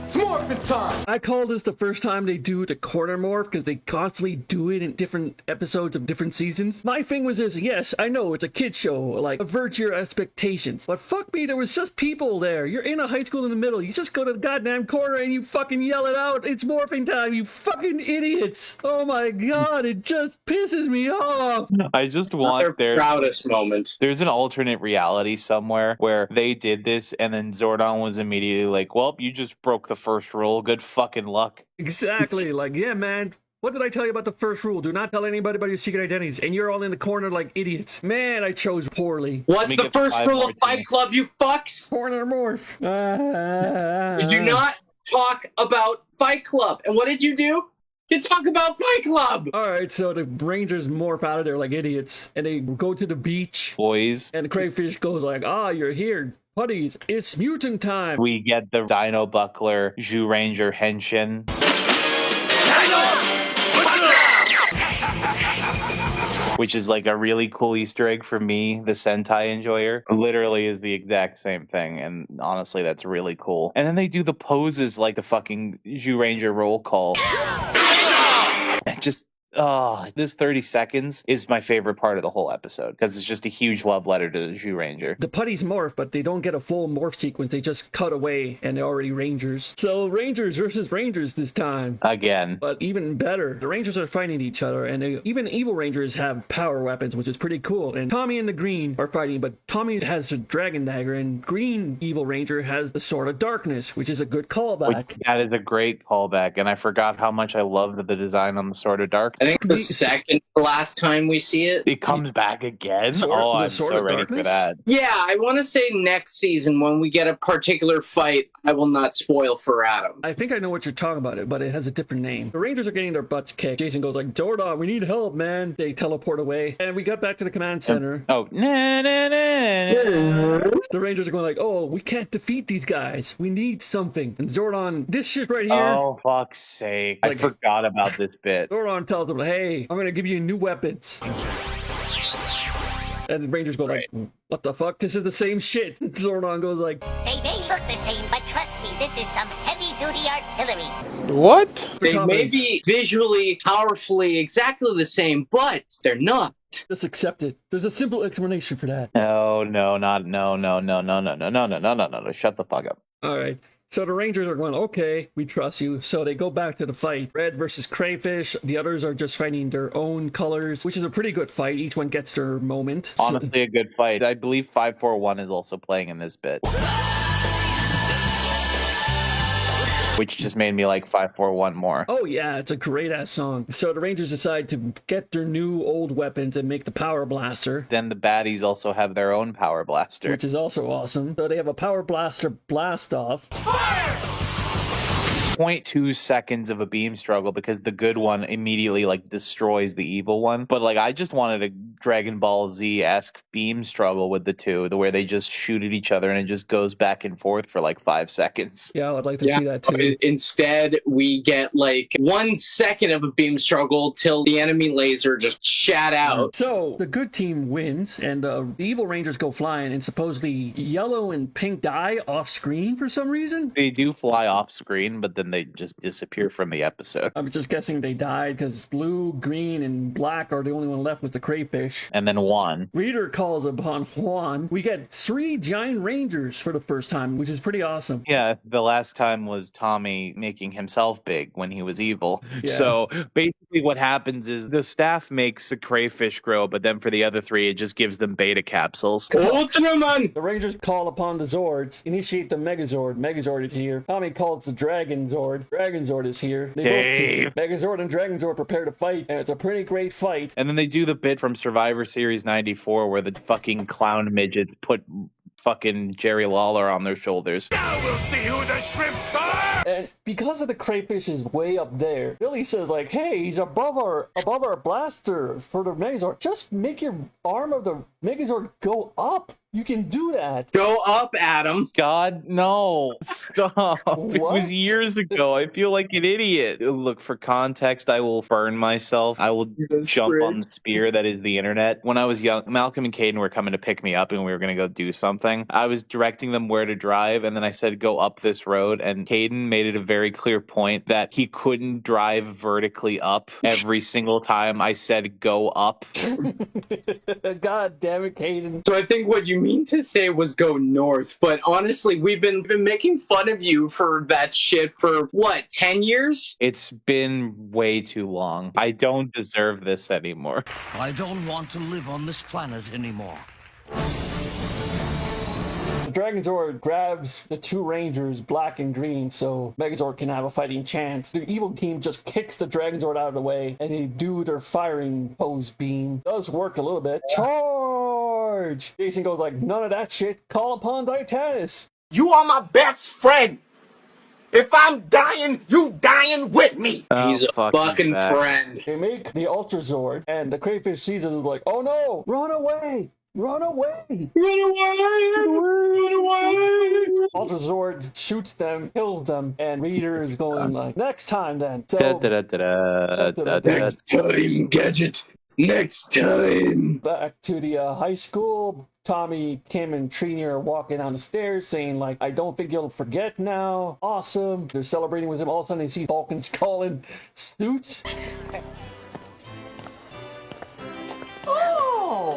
It's morphin' time! I call this the first time they do the corner morph because they constantly do it in different episodes of different seasons. My thing was this, yes, I know it's a kid show, like avert your expectations. But fuck me, there was just people there. You're in a high school in the middle. You just go to the goddamn corner and you fucking yell it out. It's morphing time, you fucking idiots. Oh my God, it just pisses me off. I just want their proudest moment. There's an alternate reality somewhere where they did this and then Zordon was immediately like, well, you just broke the first rule. Good fucking luck. Exactly. Like, yeah, man. What did I tell you about the first rule? Do not tell anybody about your secret identities. And you're all in the corner like idiots. Man, I chose poorly. What's the first rule of Fight Club, you fucks? Corner morph. You do not talk about Fight Club. And what did you do? You talk about Fight Club! Alright, so the Rangers morph out of there like idiots. And they go to the beach. Boys. And the crayfish goes like, ah, you're here. Putties, it's mutant time. We get the Dino Buckler, Zhu Ranger Henshin. Which is like a really cool Easter egg for me, the Sentai enjoyer. Literally is the exact same thing, and honestly, that's really cool. And then they do the poses like the fucking Zhu Ranger roll call. Just, this 30 seconds is my favorite part of the whole episode, because it's just a huge love letter to the Zhu Ranger. The putties morph, but they don't get a full morph sequence. They just cut away, and they're already Rangers. So Rangers versus Rangers this time. Again. But even better, the Rangers are fighting each other, and even evil Rangers have power weapons, which is pretty cool. And Tommy and the Green are fighting, but Tommy has a dragon dagger, and Green Evil Ranger has the Sword of Darkness, which is a good callback. That is a great callback, and I forgot how much I loved the design on the Sword of Darkness. I think the second last time we see it. It comes back again? I'm so ready for that. Yeah, I want to say next season when we get a particular fight, I will not spoil for Adam. I think I know what you're talking about, but it has a different name. The Rangers are getting their butts kicked. Jason goes like, Zordon, we need help, man. They teleport away, and we got back to the command center. Oh, nah, nah, nah, nah. The Rangers are going like, oh, we can't defeat these guys. We need something. And Zordon, this shit right here. Oh, fuck's sake. I forgot about this bit. Zordon tells them, hey, I'm going to give you new weapons. And the Rangers go like, what the fuck? This is the same shit. Zordon goes like, They may look the same, but trust me, this is some heavy-duty artillery. What? They may be visually, powerfully exactly the same, but they're not. Just accept it. There's a simple explanation for that. No. Shut the fuck up. All right. So the Rangers are going, okay, we trust you. So they go back to the fight. Red versus Crayfish. The others are just fighting their own colors, which is a pretty good fight. Each one gets their moment. Honestly, a good fight. I believe 541 is also playing in this bit. Which just made me like 541 more. Oh yeah, it's a great ass song. So the Rangers decide to get their new old weapons and make the Power Blaster. Then the baddies also have their own Power Blaster. Which is also awesome. So they have a Power Blaster blast off. Fire! 0.2 seconds of a beam struggle because the good one immediately like destroys the evil one. But like I just wanted a Dragon Ball Z-esque beam struggle with the two, the where they just shoot at each other and it just goes back and forth for like 5 seconds. Yeah, I'd like to see that too. Instead, we get like 1 second of a beam struggle till the enemy laser just shat out. So the good team wins and the evil Rangers go flying and supposedly yellow and pink die off screen for some reason. They do fly off screen, but then they just disappear from the episode. I'm just guessing they died because blue, green, and black are the only one left with the crayfish. And then Juan. Reader calls upon Juan. We get 3 giant rangers for the first time, which is pretty awesome. Yeah, the last time was Tommy making himself big when he was evil. Yeah. So basically what happens is the staff makes the crayfish grow, but then for the other 3, it just gives them beta capsules. Ultraman! The Rangers call upon the Zords, initiate the Megazord. Megazord is here. Tommy calls the Dragon Zord. Dragon Zord is here. They both Megazord and Dragon Zord prepare to fight, and it's a pretty great fight. And then they do the bit from Survivor Series 94 where the fucking clown midgets put fucking Jerry Lawler on their shoulders. Now we'll see who the shrimps are! And because of the crayfish is way up there, Billy says like, hey, he's above our blaster for the Megazord. Just make your arm of the Megazord go up. You can do that. Go up, Adam. God, no. Stop. It was years ago. I feel like an idiot. Look, for context, I will burn myself. I will jump on the spear that is the internet. When I was young, Malcolm and Caden were coming to pick me up and we were going to go do something. I was directing them where to drive and then I said, go up this road. And Caden made it a very clear point that he couldn't drive vertically up every single time I said, go up. God damn it, Caden. So I think what you mean to say was go north, but honestly, we've been making fun of you for that shit for what, 10 years? It's been way too long. I don't deserve this anymore. I don't want to live on this planet anymore. Dragon Zord grabs the two Rangers, black and green, so Megazord can have a fighting chance. The evil team just kicks the Dragon Zord out of the way, and they do their firing pose beam. Does work a little bit. Charge! Jason goes like, none of that shit. Call upon Titanus. You are my best friend. If I'm dying, you dying with me. He's a fucking friend. They make the Ultra Zord, and the crayfish sees it and is like, oh no, run away! Run away! Run away! Run away! Ultra Zord shoots them, kills them, and Reader is going like, next time then. So, Next time, Gadget. Next time. Back to the high school. Tommy, Kim, and Trini are walking down the stairs saying like, I don't think you'll forget now. Awesome. They're celebrating with him. All of a sudden they see Bulk and Skull in suits.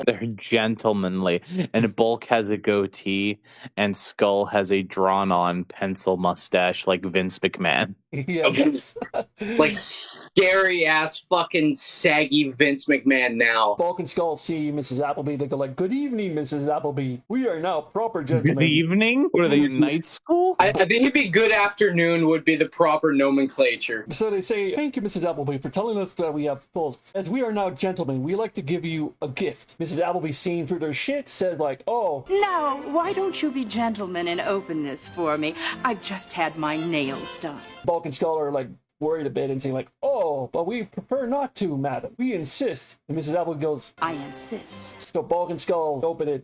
They're gentlemanly. And Bulk has a goatee, and Skull has a drawn-on pencil mustache like Vince McMahon. Yes. Like scary-ass fucking saggy Vince McMahon now. Bulk and Skull see Mrs. Appleby. They go like, good evening, Mrs. Appleby. We are now proper gentlemen. Good evening? What are they, in night school? I think it'd be good afternoon would be the proper nomenclature. So they say, thank you, Mrs. Appleby, for telling us that we have full. As we are now gentlemen, we like to give you a gift. Mrs. Appleby, seeing through their shit, says like, oh. Now, why don't you be gentlemen and open this for me? I've just had my nails done. Bulk and Skull are like worried a bit and saying like, oh, but we prefer not to, madam. We insist. And Mrs. Appleby goes, I insist. So Bulk and Skull open it.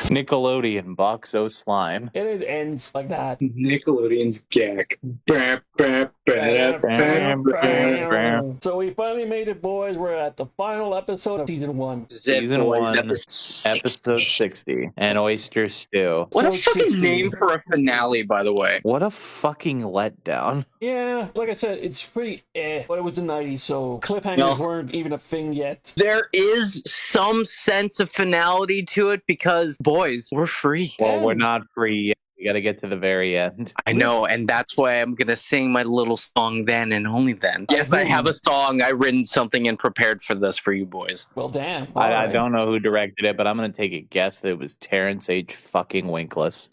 Nickelodeon, Boxo Slime. And it ends like that. Nickelodeon's gag. So we finally made it, boys. We're at the final episode of Season 1. Season 1, episode 60. And Oyster Stew. What a fucking name for a finale, by the way. What a fucking letdown. Yeah, like I said, it's pretty but it was the 90s, so cliffhangers weren't even a thing yet. There is some sense of finality to it because, boys, we're free. Well, we're not free yet. We gotta get to the very end. I know, and that's why I'm gonna sing my little song then and only then. Yes, I have a song. I written something and prepared for this for you boys. Well, damn. I don't know who directed it, but I'm gonna take a guess that it was Terrence H. fucking Winkless.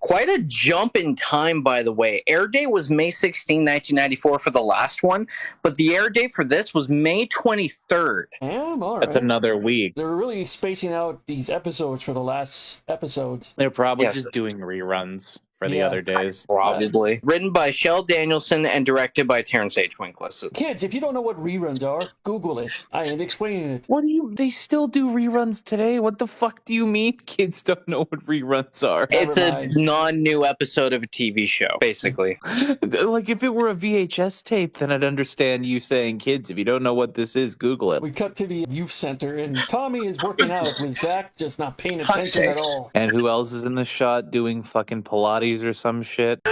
Quite a jump in time, by the way. Air date was May 16, 1994 for the last one, but the air date for this was May 23rd. Damn, all right. That's another week. They're really spacing out these episodes for the last episodes. They're probably just doing reruns for the other days. Probably. Written by Shel Danielson and directed by Terrence H. Winkless. Kids, if you don't know what reruns are, Google it. I am explaining it. What do you... They still do reruns today? What the fuck do you mean kids don't know what reruns are? It's a non-new episode of a TV show, basically. Like, if it were a VHS tape, then I'd understand you saying, kids, if you don't know what this is, Google it. We cut to the youth center, and Tommy is working out with Zach, just not paying attention at all. And who else is in the shot doing fucking Pilates or some shit? Oh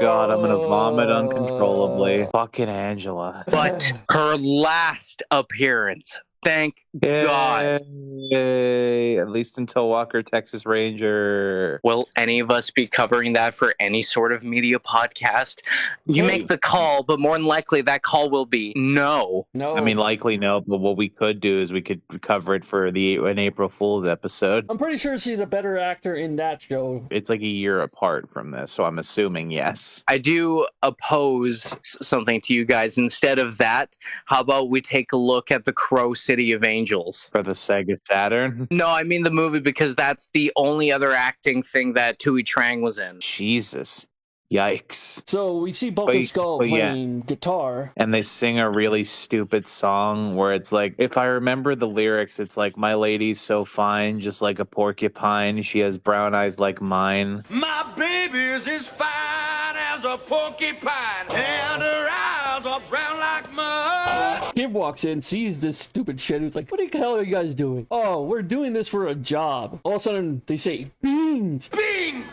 god, I'm gonna vomit uncontrollably. Fucking Angela. But her last appearance. Thank God. Yay. At least until Walker, Texas Ranger. Will any of us be covering that for any sort of media podcast? You make the call, but more than likely that call will be no. No. I mean, likely no, but what we could do is we could cover it for an April Fool's episode. I'm pretty sure she's a better actor in that show. It's like a year apart from this, so I'm assuming yes. I do oppose something to you guys. Instead of that, how about we take a look at the Crow City of Angels? For the Sega Saturn? No, I mean the movie because that's the only other acting thing that Tui Trang was in. Jesus. Yikes. So we see Bulk and Skull playing guitar. And they sing a really stupid song where it's like, if I remember the lyrics, it's like, my lady's so fine, just like a porcupine. She has brown eyes like mine. My baby's as fine as a porcupine, and her eyes are brown like mud. Kid walks in, sees this stupid shit. Who's like, what the hell are you guys doing? Oh, we're doing this for a job. All of a sudden, they say, beans. Bing!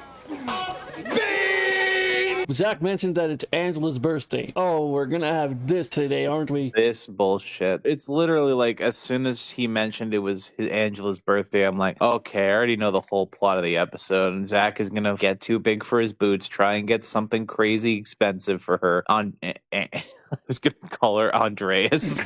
Beans! Zach mentioned that it's Angela's birthday. Oh, we're gonna have this today, aren't we? This bullshit. It's literally like as soon as he mentioned it was Angela's birthday, I'm like, okay, I already know the whole plot of the episode. And Zach is gonna get too big for his boots, try and get something crazy expensive for her. I was gonna call her Andreas.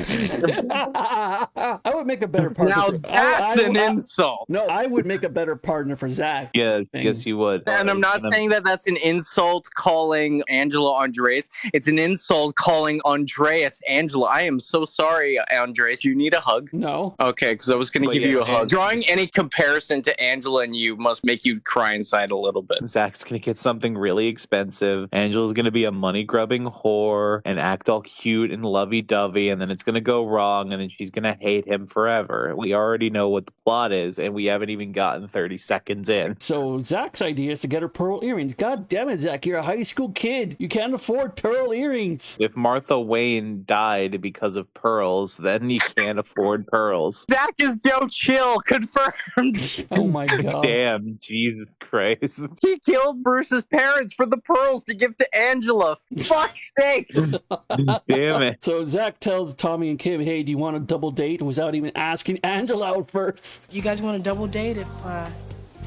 I would make a better partner. Now that's an insult. No, I would make a better partner for Zach. Yes, you would. And I'm not saying that that's an insult calling Angela Andreas. It's an insult calling Andreas Angela. I am so sorry, Andreas. Do you need a hug? No. Okay, because I was going to give you a hug. Drawing any comparison to Angela and you must make you cry inside a little bit. Zach's gonna get something really expensive. Angela's gonna be a money-grubbing whore and act all cute and lovey-dovey, and then it's gonna go wrong, and then she's gonna hate him forever. We already know what the plot is, and we haven't even gotten 30 seconds in. So Zach's idea is to get her pearl earrings. God damn it, Zach, you're a high school kid. You can't afford pearl earrings. If Martha Wayne died because of pearls, then you can't afford pearls. Zach is Joe Chill, confirmed. Oh my god. Damn, Jesus Christ. He killed Bruce's parents for the pearls to give to Angela. Fuck's sakes. Damn it. So Zach tells Tommy and Kim, hey, do you want a double date? Without even asking Angela out first. You guys want a double date if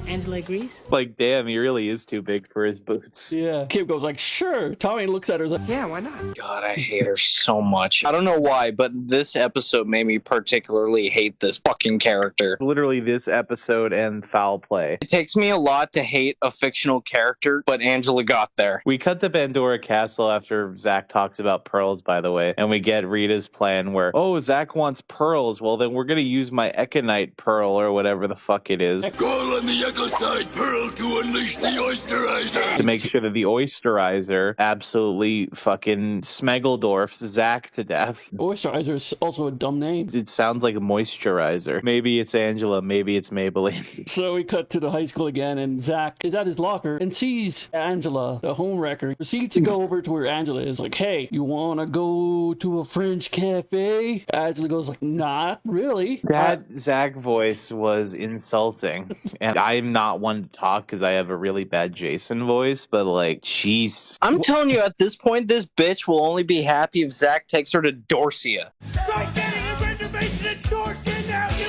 Angela agrees? Like, damn, he really is too big for his boots. Yeah. Kim goes like, sure. Tommy looks at her like, yeah, why not? God, I hate her so much. I don't know why, but this episode made me particularly hate this fucking character. Literally this episode and foul play. It takes me a lot to hate a fictional character, but Angela got there. We cut to Bandora Castle after Zach talks about pearls, by the way, and we get Rita's plan where, oh, Zach wants pearls. Well, then we're going to use my Econite pearl or whatever the fuck it is. Call on the Ecoside Pearl to unleash the Oysterizer. To make sure that the Oysterizer absolutely fucking Smeggledorfs Zach to death. Oysterizer is also a dumb name. It sounds like a moisturizer. Maybe it's Angela, maybe it's Maybelline. So we cut to the high school again, and Zach is at his locker and sees Angela, the homewrecker. Proceeds to go over to where Angela is, like, hey, you wanna go to a French cafe? Angela goes like, not really. That Zach voice was insulting. And I'm not one to talk because I have a really bad Jason voice, but like, jeez. I'm telling you, at this point, this bitch will only be happy if Zach takes her to Dorsia. Start getting a reservation at Dorsia now, you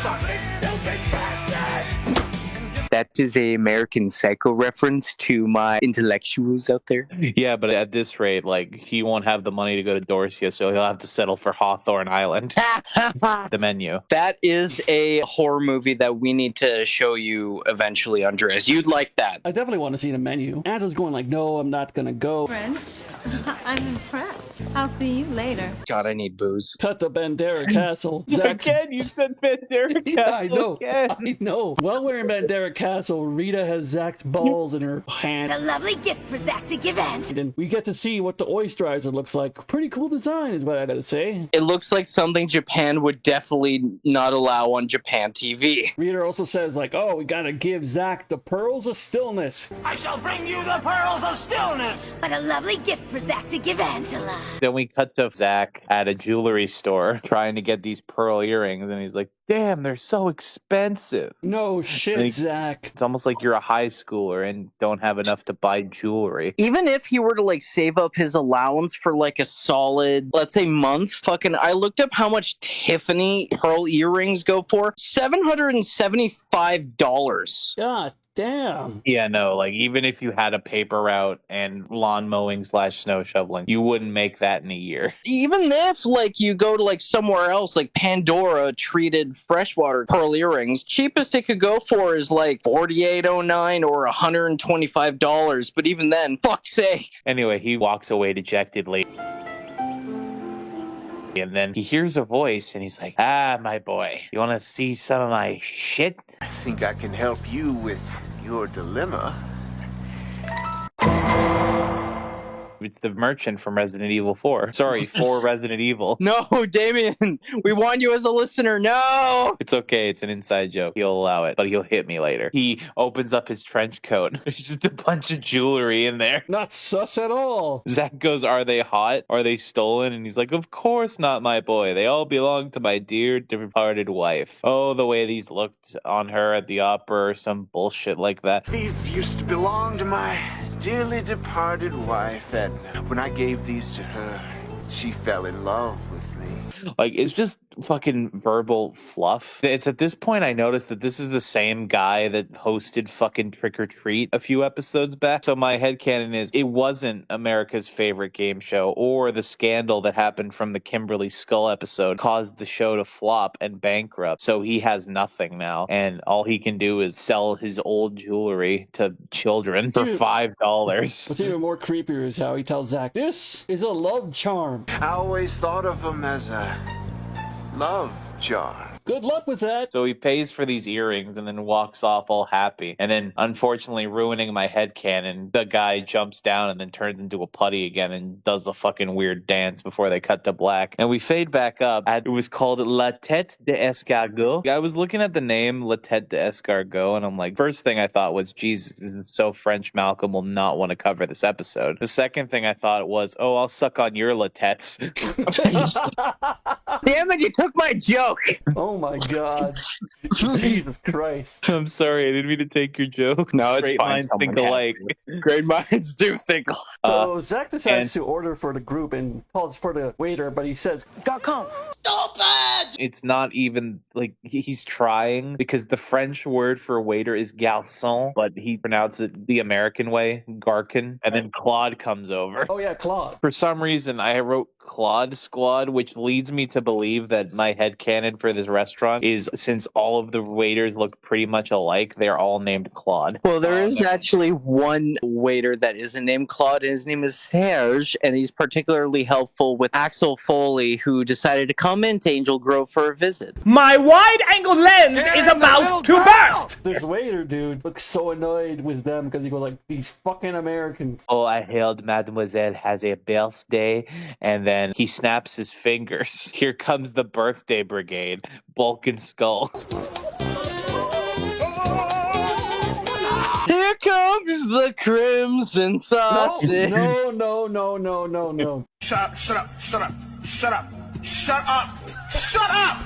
fucking stupid bastard! That is a American Psycho reference to my intellectuals out there. Yeah, but at this rate, like, he won't have the money to go to Dorsia, so he'll have to settle for Hawthorne Island. The menu. That is a horror movie that we need to show you eventually, Andreas. You'd like that. I definitely want to see the menu. Angela's going like, no, I'm not gonna go. French? I'm impressed. I'll see you later. God, I need booze. Cut to Bandera Castle. Again, you said Bandera Castle. Yeah, I know. While we're in Bandera Castle, Rita has Zach's balls in her hand. A lovely gift for Zach to give Angela. And we get to see what the Oysterizer looks like. Pretty cool design is what I gotta say. It looks like something Japan would definitely not allow on Japan TV. Rita also says like, oh, we gotta give Zach the pearls of stillness. I shall bring you the pearls of stillness! What a lovely gift for Zach to give Angela. Then we cut to Zach at a jewelry store trying to get these pearl earrings, and he's like, damn, they're so expensive. No shit, Like, Zach. It's almost like you're a high schooler and don't have enough to buy jewelry. Even if he were to like save up his allowance for like a solid, let's say, month, fucking, I looked up how much Tiffany pearl earrings go for. $775. God damn. Yeah, no, like even if you had a paper route and lawn mowing / snow shoveling, you wouldn't make that in a year. Even if like you go to like somewhere else, like Pandora treated freshwater pearl earrings, cheapest it could go for is like $48.09 or $125. But even then, fuck's sake. Anyway, he walks away dejectedly. And then he hears a voice and he's like, ah, my boy, you want to see some of my shit? I think I can help you with your dilemma. It's the merchant from Resident Evil 4. Sorry, 4 Resident Evil. No, Damien, we want you as a listener. No! It's okay. It's an inside joke. He'll allow it, but he'll hit me later. He opens up his trench coat. There's just a bunch of jewelry in there. Not sus at all. Zach goes, are they hot? Are they stolen? And he's like, of course not, my boy. They all belong to my dear departed wife. Oh, the way these looked on her at the opera or some bullshit like that. These used to belong to my dearly departed wife that when I gave these to her, she fell in love with me. Like, it's just fucking verbal fluff. It's at this point I noticed that this is the same guy that hosted fucking Trick or Treat a few episodes back. So my headcanon is it wasn't America's favorite game show, or the scandal that happened from the Kimberly Skull episode caused the show to flop and bankrupt. So he has nothing now, and all he can do is sell his old jewelry to children for $5. What's even more creepier is how he tells Zach, "This is a love charm." I always thought of him as a love charm. Good luck with that. So he pays for these earrings and then walks off all happy. And then, unfortunately, ruining my headcanon, the guy jumps down and then turns into a putty again and does a fucking weird dance before they cut to black. And we fade back up. It was called La Tête d'Escargot. I was looking at the name La Tête d'Escargot, and I'm like, first thing I thought was, Jesus, this is so French, Malcolm will not want to cover this episode. The second thing I thought was, oh, I'll suck on your La Têtes. Damn it, you took my joke. Oh my god. Jesus Christ. I'm sorry, I didn't mean to take your joke. No, it's Great fine. minds think Someone alike. Great minds do think alike. So Zach decides to order for the group and calls for the waiter, but he says, "Garkon." It's not even like he's trying, because the French word for waiter is garçon, but he pronounced it the American way, garkon, and then Claude comes over. Oh yeah, Claude. For some reason, I wrote Claude Squad, which leads me to believe that my headcanon for this restaurant is, since all of the waiters look pretty much alike, they're all named Claude. Well, there is actually one waiter that isn't named Claude, and his name is Serge, and he's particularly helpful with Axel Foley, who decided to come into Angel Grove for a visit. My wide-angle lens is about to burst! This waiter dude looks so annoyed with them because he goes like, "These fucking Americans." Oh, I heard Mademoiselle has a birthday, and then he snaps his fingers. Here comes the birthday brigade, Bulk and Skull. Here comes the Crimson Sausage. No. Shut up!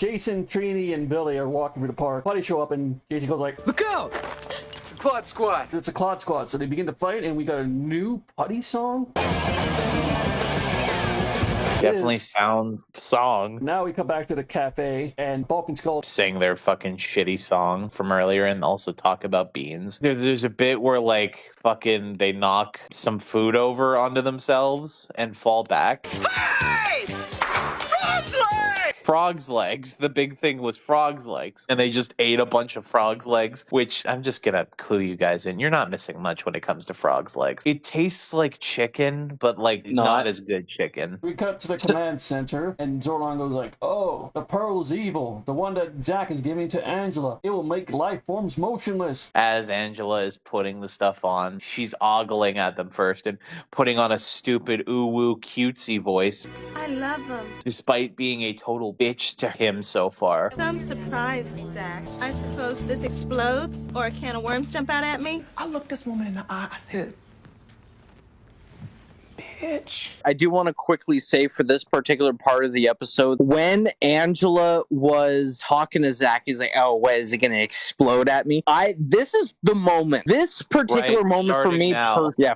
Jason, Trini, and Billy are walking through the park. Putty show up, and Jason goes like, "Look out! The Claude Squad." It's a Claude Squad. So they begin to fight, and we got a new Putty song. Definitely sounds song. Now we come back to the cafe, and Bulk and Skull sing their fucking shitty song from earlier and also talk about beans. There's a bit where, like, fucking they knock some food over onto themselves and fall back. Hey! Frog's legs. The big thing was frog's legs. And they just ate a bunch of frog's legs, which I'm just gonna clue you guys in. You're not missing much when it comes to frog's legs. It tastes like chicken, but like not as good chicken. We cut to the command center, and Zordon goes like, "Oh, the pearl is evil. The one that Zack is giving to Angela. It will make life forms motionless." As Angela is putting the stuff on, she's ogling at them first and putting on a stupid ooh-woo cutesy voice. I love him. Despite being a total bitch to him so far. Some surprise, Zack. I suppose this explodes, or a can of worms jump out at me? I looked this woman in the eye. I said, "Bitch." I do want to quickly say for this particular part of the episode, when Angela was talking to Zack, he's like, "Oh, what, is it going to explode at me?" This is the moment. This particular moment for me,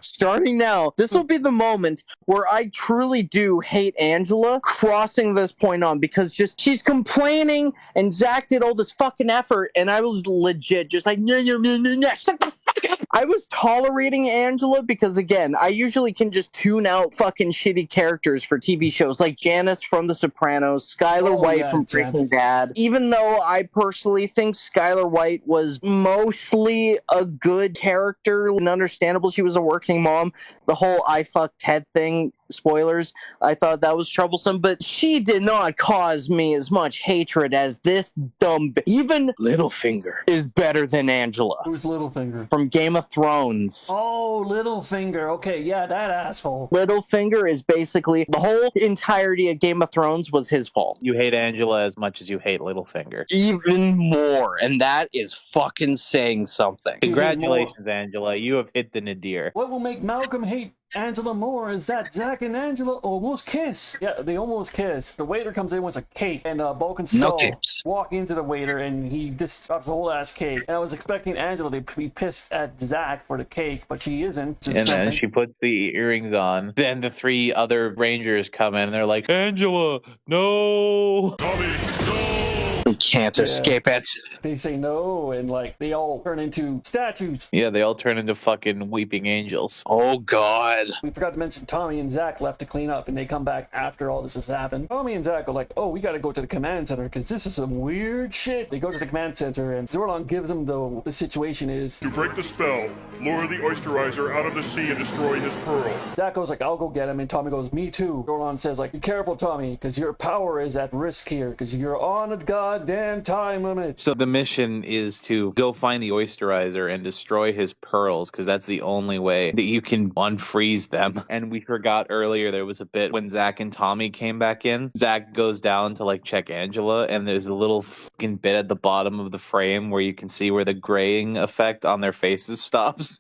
starting now, this will be the moment where I truly do hate Angela crossing this point on, because just she's complaining and Zack did all this fucking effort, and I was legit just like, shut the fuck up. I was tolerating Angela because, again, I usually can just tune out fucking shitty characters for TV shows like Janice from The Sopranos, Skylar White from Breaking Bad. Even though I personally think Skylar White was mostly a good character and understandable, she was a working mom. The whole I fucked Ted thing, spoilers, I thought that was troublesome, but she did not cause me as much hatred as this dumb even Littlefinger is better than Angela. Who's Littlefinger? From Game of Thrones. Oh, Littlefinger. Okay, yeah, that asshole. Littlefinger is basically the whole entirety of Game of Thrones was his fault. You hate Angela as much as you hate Littlefinger. Even more, and that is fucking saying something. Congratulations, Angela. You have hit the nadir. What will make Malcolm hate Angela Moore is that Zack and Angela almost kiss. Yeah, they almost kiss. The waiter comes in with a cake, and Bulk and Skull walk into the waiter, and he just drops the whole ass cake. And I was expecting Angela to be pissed at Zack for the cake, but she isn't. And then she puts the earrings on. Then the 3 other Rangers come in, and they're like, Angela, no! Tommy, no! We can't escape it. They say no, and like they all turn into statues. Yeah, they all turn into fucking weeping angels. Oh god. We forgot to mention Tommy and Zack left to clean up, and they come back after all this has happened. Tommy and Zack are like, oh, we gotta go to the command center because this is some weird shit. They go to the command center, and Zordon gives them the situation is to break the spell, lure the oysterizer out of the sea and destroy his pearl. Zack goes like, I'll go get him, and Tommy goes, me too. Zordon says like, be careful, Tommy, because your power is at risk here, because you're on a goddamn time limit. So the mission is to go find the oysterizer and destroy his pearls, because that's the only way that you can unfreeze them. And we forgot earlier there was a bit when Zack and Tommy came back in. Zack goes down to like check Angela, and there's a little fucking bit at the bottom of the frame where you can see where the graying effect on their faces stops.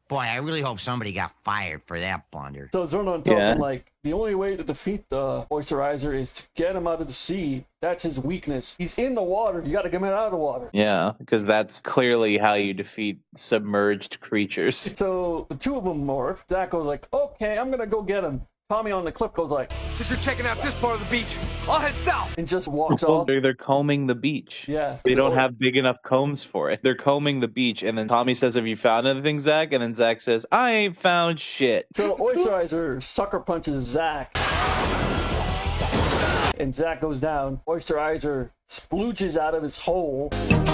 Boy, I really hope somebody got fired for that blunder. So Zordon tells him, like, the only way to defeat the oysterizer is to get him out of the sea. That's his weakness. He's in the water. You gotta get him out of the water. Yeah, because that's clearly how you defeat submerged creatures. So the 2 of them morph. Zack goes like, okay, I'm gonna go get him. Tommy on the cliff goes like, since you're checking out this part of the beach, I'll head south. And just walks off. They're combing the beach. Yeah. They don't have big enough combs for it. They're combing the beach, and then Tommy says, have you found anything, Zack? And then Zack says, I ain't found shit. So the oysterizer sucker punches Zack. And Zack goes down. Oysterizer splooges out of his hole.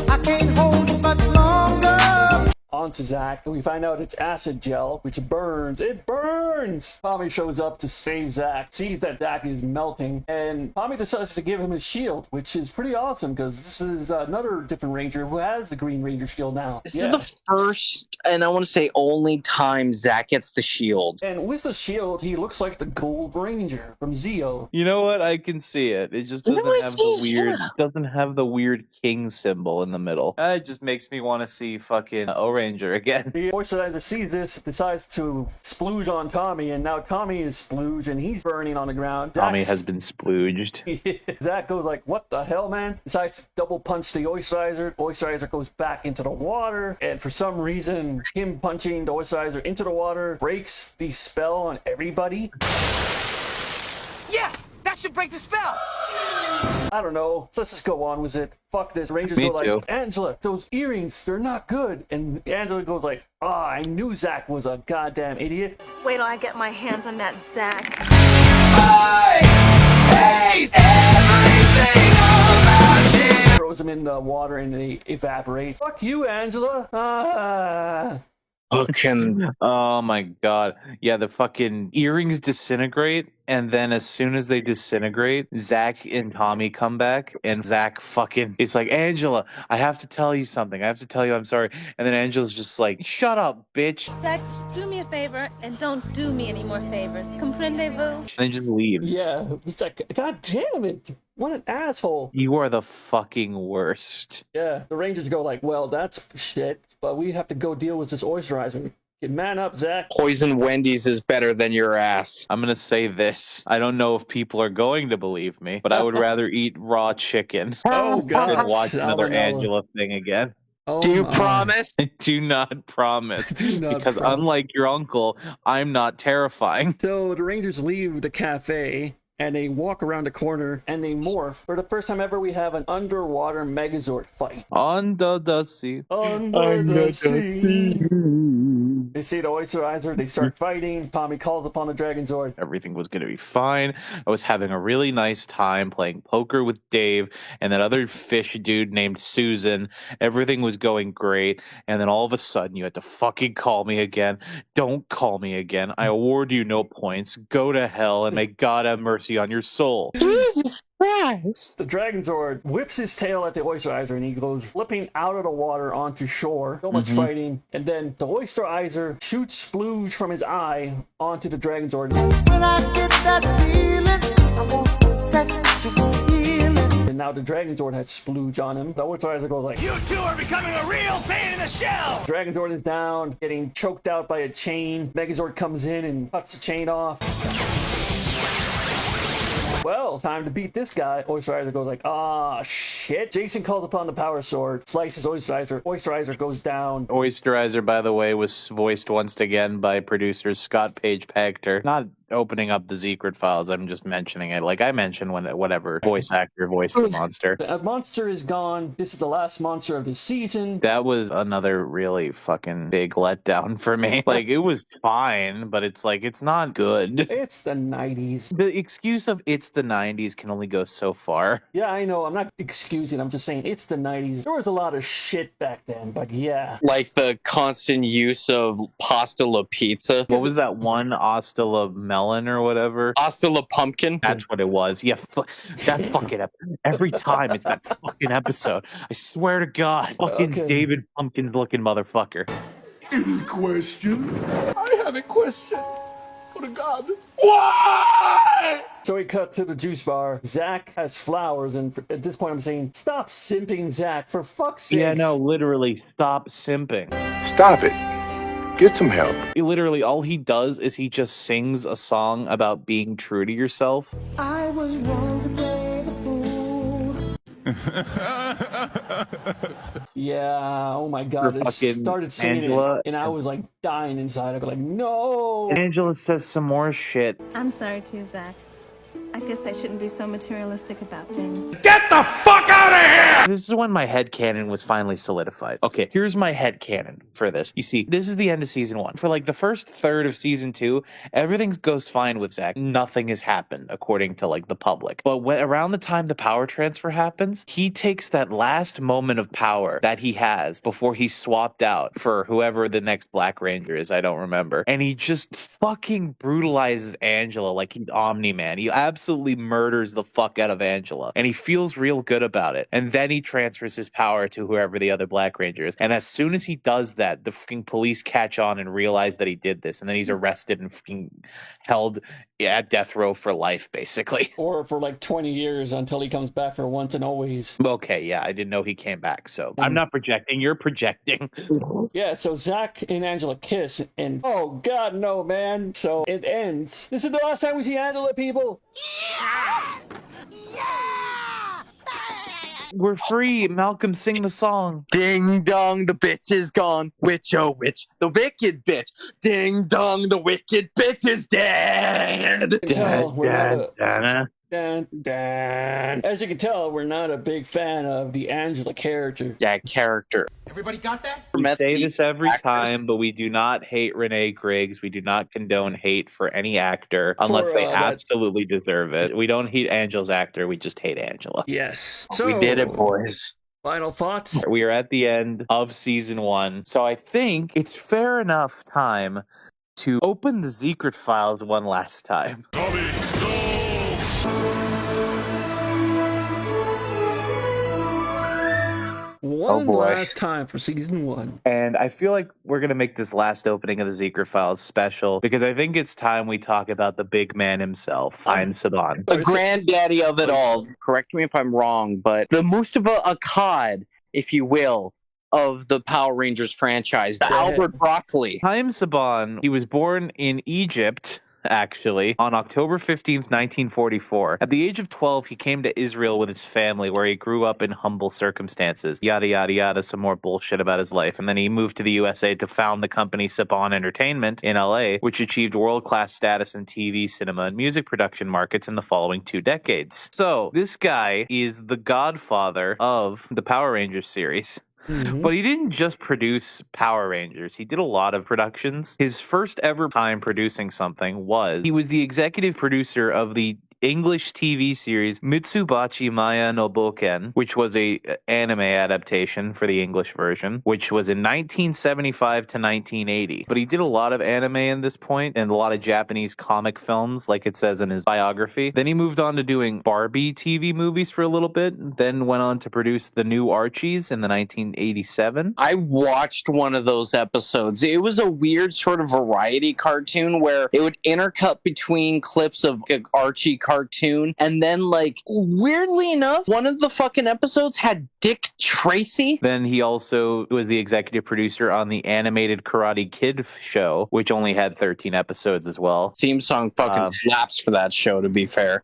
I can't hold it much longer. Onto Zack, and we find out it's acid gel, which burns. It burns! Tommy shows up to save Zack, sees that Zack is melting, and Tommy decides to give him his shield, which is pretty awesome, because this is another different Ranger who has the Green Ranger shield now. This is the first, and I want to say only time Zack gets the shield. And with the shield, he looks like the Gold Ranger from Zeo. You know what? I can see it. It just doesn't have the weird, doesn't have the weird king symbol in the middle. It just makes me want to see fucking Ranger again. The oysterizer sees this, decides to splooge on Tommy, and now Tommy is splooged and he's burning on the ground. Tommy has been splooged. Zack goes like, what the hell, man? Decides to double punch the oysterizer. Oysterizer goes back into the water, and for some reason, him punching the oysterizer into the water breaks the spell on everybody. Yes! That should break the spell! I don't know. Let's just go on with it. Fuck this. Rangers Me go like, too. Angela, those earrings, they're not good. And Angela goes like, I knew Zack was a goddamn idiot. Wait till I get my hands on that Zack. I hate everything about you. Throws them in the water and they evaporate. Fuck you, Angela. Oh my god. Yeah, the fucking earrings disintegrate, and then as soon as they disintegrate, Zack and Tommy come back, and Zack fucking is like, Angela, I have to tell you something. I have to tell you I'm sorry. And then Angela's just like, shut up, bitch. Zack, do me a favor and don't do me any more favors. Comprendez-vous? And then just leaves. Yeah, it's like, god damn it. What an asshole. You are the fucking worst. Yeah, the Rangers go like, well, that's shit, but we have to go deal with this oysterizer. Get man up, Zack. Poison Wendy's is better than your ass. I'm gonna say this. I don't know if people are going to believe me, but I would rather eat raw chicken Oh, God. than watch another Salmonella. Angela thing again. Oh, Do you my. promise? I do not promise. Do not because promise. unlike your uncle, I'm not terrifying. So the Rangers leave the cafe, and they walk around the corner, and they morph. For the first time ever, we have an underwater Megazord fight. Under the sea. Under the sea. They see the oysterizer, they start fighting. Tommy calls upon the Dragon Zord. Everything was going to be fine. I was having a really nice time playing poker with Dave and that other fish dude named Susan. Everything was going great. And then all of a sudden, you had to fucking call me again. Don't call me again. I award you no points. Go to hell and may God have mercy on your soul. Jesus Christ. The Dragon Zord whips his tail at the oysterizer, and he goes flipping out of the water onto shore. So much fighting. And then the oysterizer shoots splooge from his eye onto the Dragon Zord. When I get that feeling, I want sexual healing. and now the Dragon Zord has splooge on him. The Oyster Riser goes like, You two are becoming a real pain in the shell! Dragon Zord is down, getting choked out by a chain. Megazord comes in and cuts the chain off. Well, time to beat this guy. Oyster Riser goes like, ah, shit. Jason calls upon the power sword, slices Oyster Riser. Oyster Riser goes down. Oyster Riser, by the way, was voiced once again by producers Scott Page Pactor. Not opening up the secret files, I'm just mentioning it. Like I mentioned when whatever voice actor voiced the monster. The monster is gone. This is the last monster of the season. That was another really fucking big letdown for me. Like, it was fine, but it's like, it's not good. It's the 90s. The excuse of it's the 90s can only go so far. Yeah, I know. I'm not excusing. I'm just saying it's the 90s. There was a lot of shit back then, but yeah. Like the constant use of pasta la pizza. What was that one? Hasta la melon or whatever? Hasta la pumpkin? That's what it was. Yeah, that fucking every time it's that fucking episode. I swear to God. Fucking David Pumpkins looking motherfucker. Any question? I have a question. Oh, to God. Why? So we cut to the juice bar. Zach has flowers, and at this point I'm saying, stop simping, Zach, for fuck's sake. Yeah, no, literally, stop simping. Stop it. Get some help. Literally, all he does is he just sings a song about being true to yourself. I was wrong to play the fool. Yeah, oh my God. I started singing Angela, it, and I was like dying inside. I go like, no. Angela says some more shit. I'm sorry too, Zach. I guess I shouldn't be so materialistic about things. Get the fuck out of here! This is when my headcanon was finally solidified. Okay, here's my headcanon for this. You see, this is the end of season 1. For like the first third of season 2, everything goes fine with Zach. Nothing has happened, according to like the public. But when around the time the power transfer happens, he takes that last moment of power that he has before he's swapped out for whoever the next Black Ranger is, I don't remember. And he just fucking brutalizes Angela like he's Omni-Man. He absolutely murders the fuck out of Angela, and he feels real good about it. And then he transfers his power to whoever the other Black Ranger is. And as soon as he does that, the fucking police catch on and realize that he did this, and then he's arrested and fucking held at death row for life, basically. Or for like 20 years until he comes back for once and always. Okay, yeah, I didn't know he came back, so I'm not projecting, you're projecting. Yeah, so Zach and Angela kiss, and oh God, no, man. So it ends. This is the last time we see Angela, people. We're free. Malcolm, sing the song. Ding dong, the bitch is gone. Witch, oh witch, the wicked bitch. Ding dong, the wicked bitch is dead. As you can tell, we're not a big fan of the Angela character. Yeah, character. Everybody got that? We say this every time, but we do not hate Renee Griggs. We do not condone hate for any actor unless they absolutely deserve it. We don't hate Angela's actor. We just hate Angela. Yes. So, we did it, boys. Final thoughts? We are at the end of season 1. So I think it's fair enough time to open the secret files one last time. One last time for season 1. And I feel like we're going to make this last opening of the Secret Files special because I think it's time we talk about the big man himself, Hein Saban. The granddaddy of it all. Correct me if I'm wrong, but the Mustafa Akkad, if you will, of the Power Rangers franchise, the Albert Broccoli. Hein Saban, he was born in Egypt, actually, on October 15th, 1944. At the age of 12, he came to Israel with his family, where he grew up in humble circumstances. Yada, yada, yada, some more bullshit about his life. And then he moved to the USA to found the company Saban Entertainment in LA, which achieved world-class status in TV, cinema, and music production markets in the following 2 decades. So, this guy is the godfather of the Power Rangers series. But he didn't just produce Power Rangers. He did a lot of productions. His first ever time producing something was, he was the executive producer of the English TV series Mitsubachi Maya no Boken, which was a anime adaptation for the English version, which was in 1975 to 1980. But he did a lot of anime in this point and a lot of Japanese comic films, like it says in his biography. Then he moved on to doing Barbie TV movies for a little bit, then went on to produce the new Archies in the 1987. I watched one of those episodes. It was a weird sort of variety cartoon where it would intercut between clips of Archie cartoons cartoon. And then, like, weirdly enough, one of the fucking episodes had Dick Tracy. Then he also was the executive producer on the animated Karate Kid show, which only had 13 episodes as well. Theme song fucking slaps for that show, to be fair.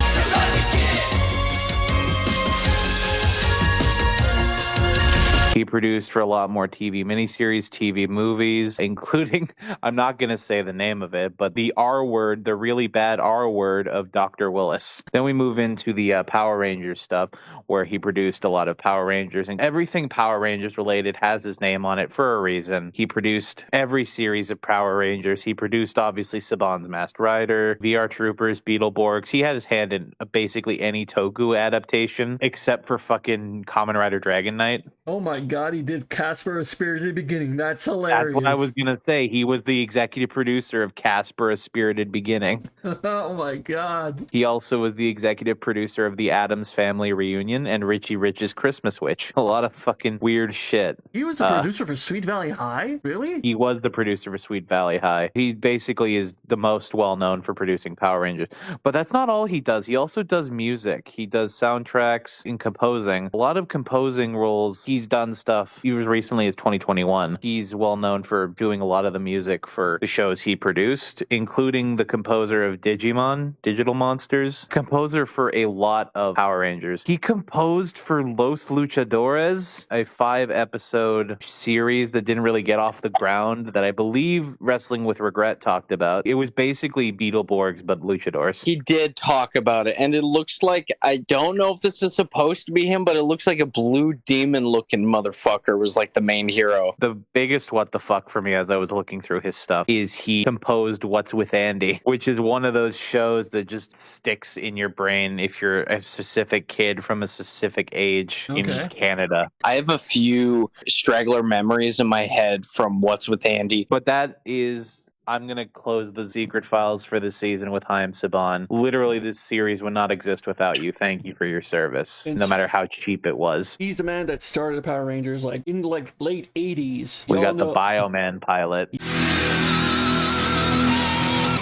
He produced for a lot more TV miniseries, TV movies, including, I'm not going to say the name of it, but the R word, the really bad R word of Dr. Willis. Then we move into the Power Rangers stuff, where he produced a lot of Power Rangers, and everything Power Rangers related has his name on it for a reason. He produced every series of Power Rangers. He produced, obviously, Saban's Masked Rider, VR Troopers, Beetleborgs. He had his hand in basically any Toku adaptation, except for fucking Kamen Rider Dragon Knight. Oh my god, he did Casper, A Spirited Beginning. That's hilarious. That's what I was going to say. He was the executive producer of Casper, A Spirited Beginning. Oh my god. He also was the executive producer of The Addams Family Reunion and Richie Rich's Christmas Witch. A lot of fucking weird shit. He was the producer for Sweet Valley High? Really? He was the producer for Sweet Valley High. He basically is the most well-known for producing Power Rangers. But that's not all he does. He also does music. He does soundtracks and composing. A lot of composing roles. He's done stuff even as recently as 2021. He's well known for doing a lot of the music for the shows he produced, including the composer of Digimon, Digital Monsters, composer for a lot of Power Rangers. He composed for Los Luchadores, a 5-episode series that didn't really get off the ground that I believe Wrestling with Regret talked about. It was basically Beetleborgs, but Luchadors. He did talk about it, and it looks like, I don't know if this is supposed to be him, but it looks like a blue demon-looking motherfucker was like the main hero. The biggest what the fuck for me as I was looking through his stuff is he composed What's with Andy, which is one of those shows that just sticks in your brain if you're a specific kid from a specific age in Canada. I have a few straggler memories in my head from What's with Andy. But that is... I'm going to close the secret files for this season with Haim Saban. Literally, this series would not exist without you. Thank you for your service, no matter how cheap it was. He's the man that started the Power Rangers like in like late 80s. We got the Bioman pilot.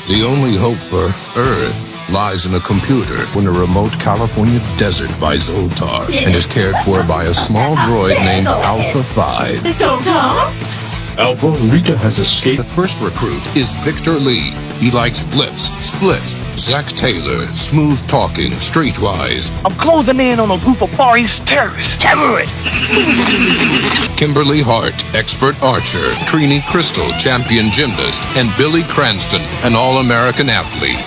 The only hope for Earth lies in a computer in a remote California desert by Zoltar and is cared for by a small droid named Alpha 5. Zoltar? Alpha, Rita has escaped. The first recruit is Victor Lee. He likes blips, splits, Zach Taylor, smooth talking, streetwise. I'm closing in on a group of Far East terrorists. Terrorists! Kimberly Hart, expert archer, Trini Crystal, champion gymnast, and Billy Cranston, an all-American athlete.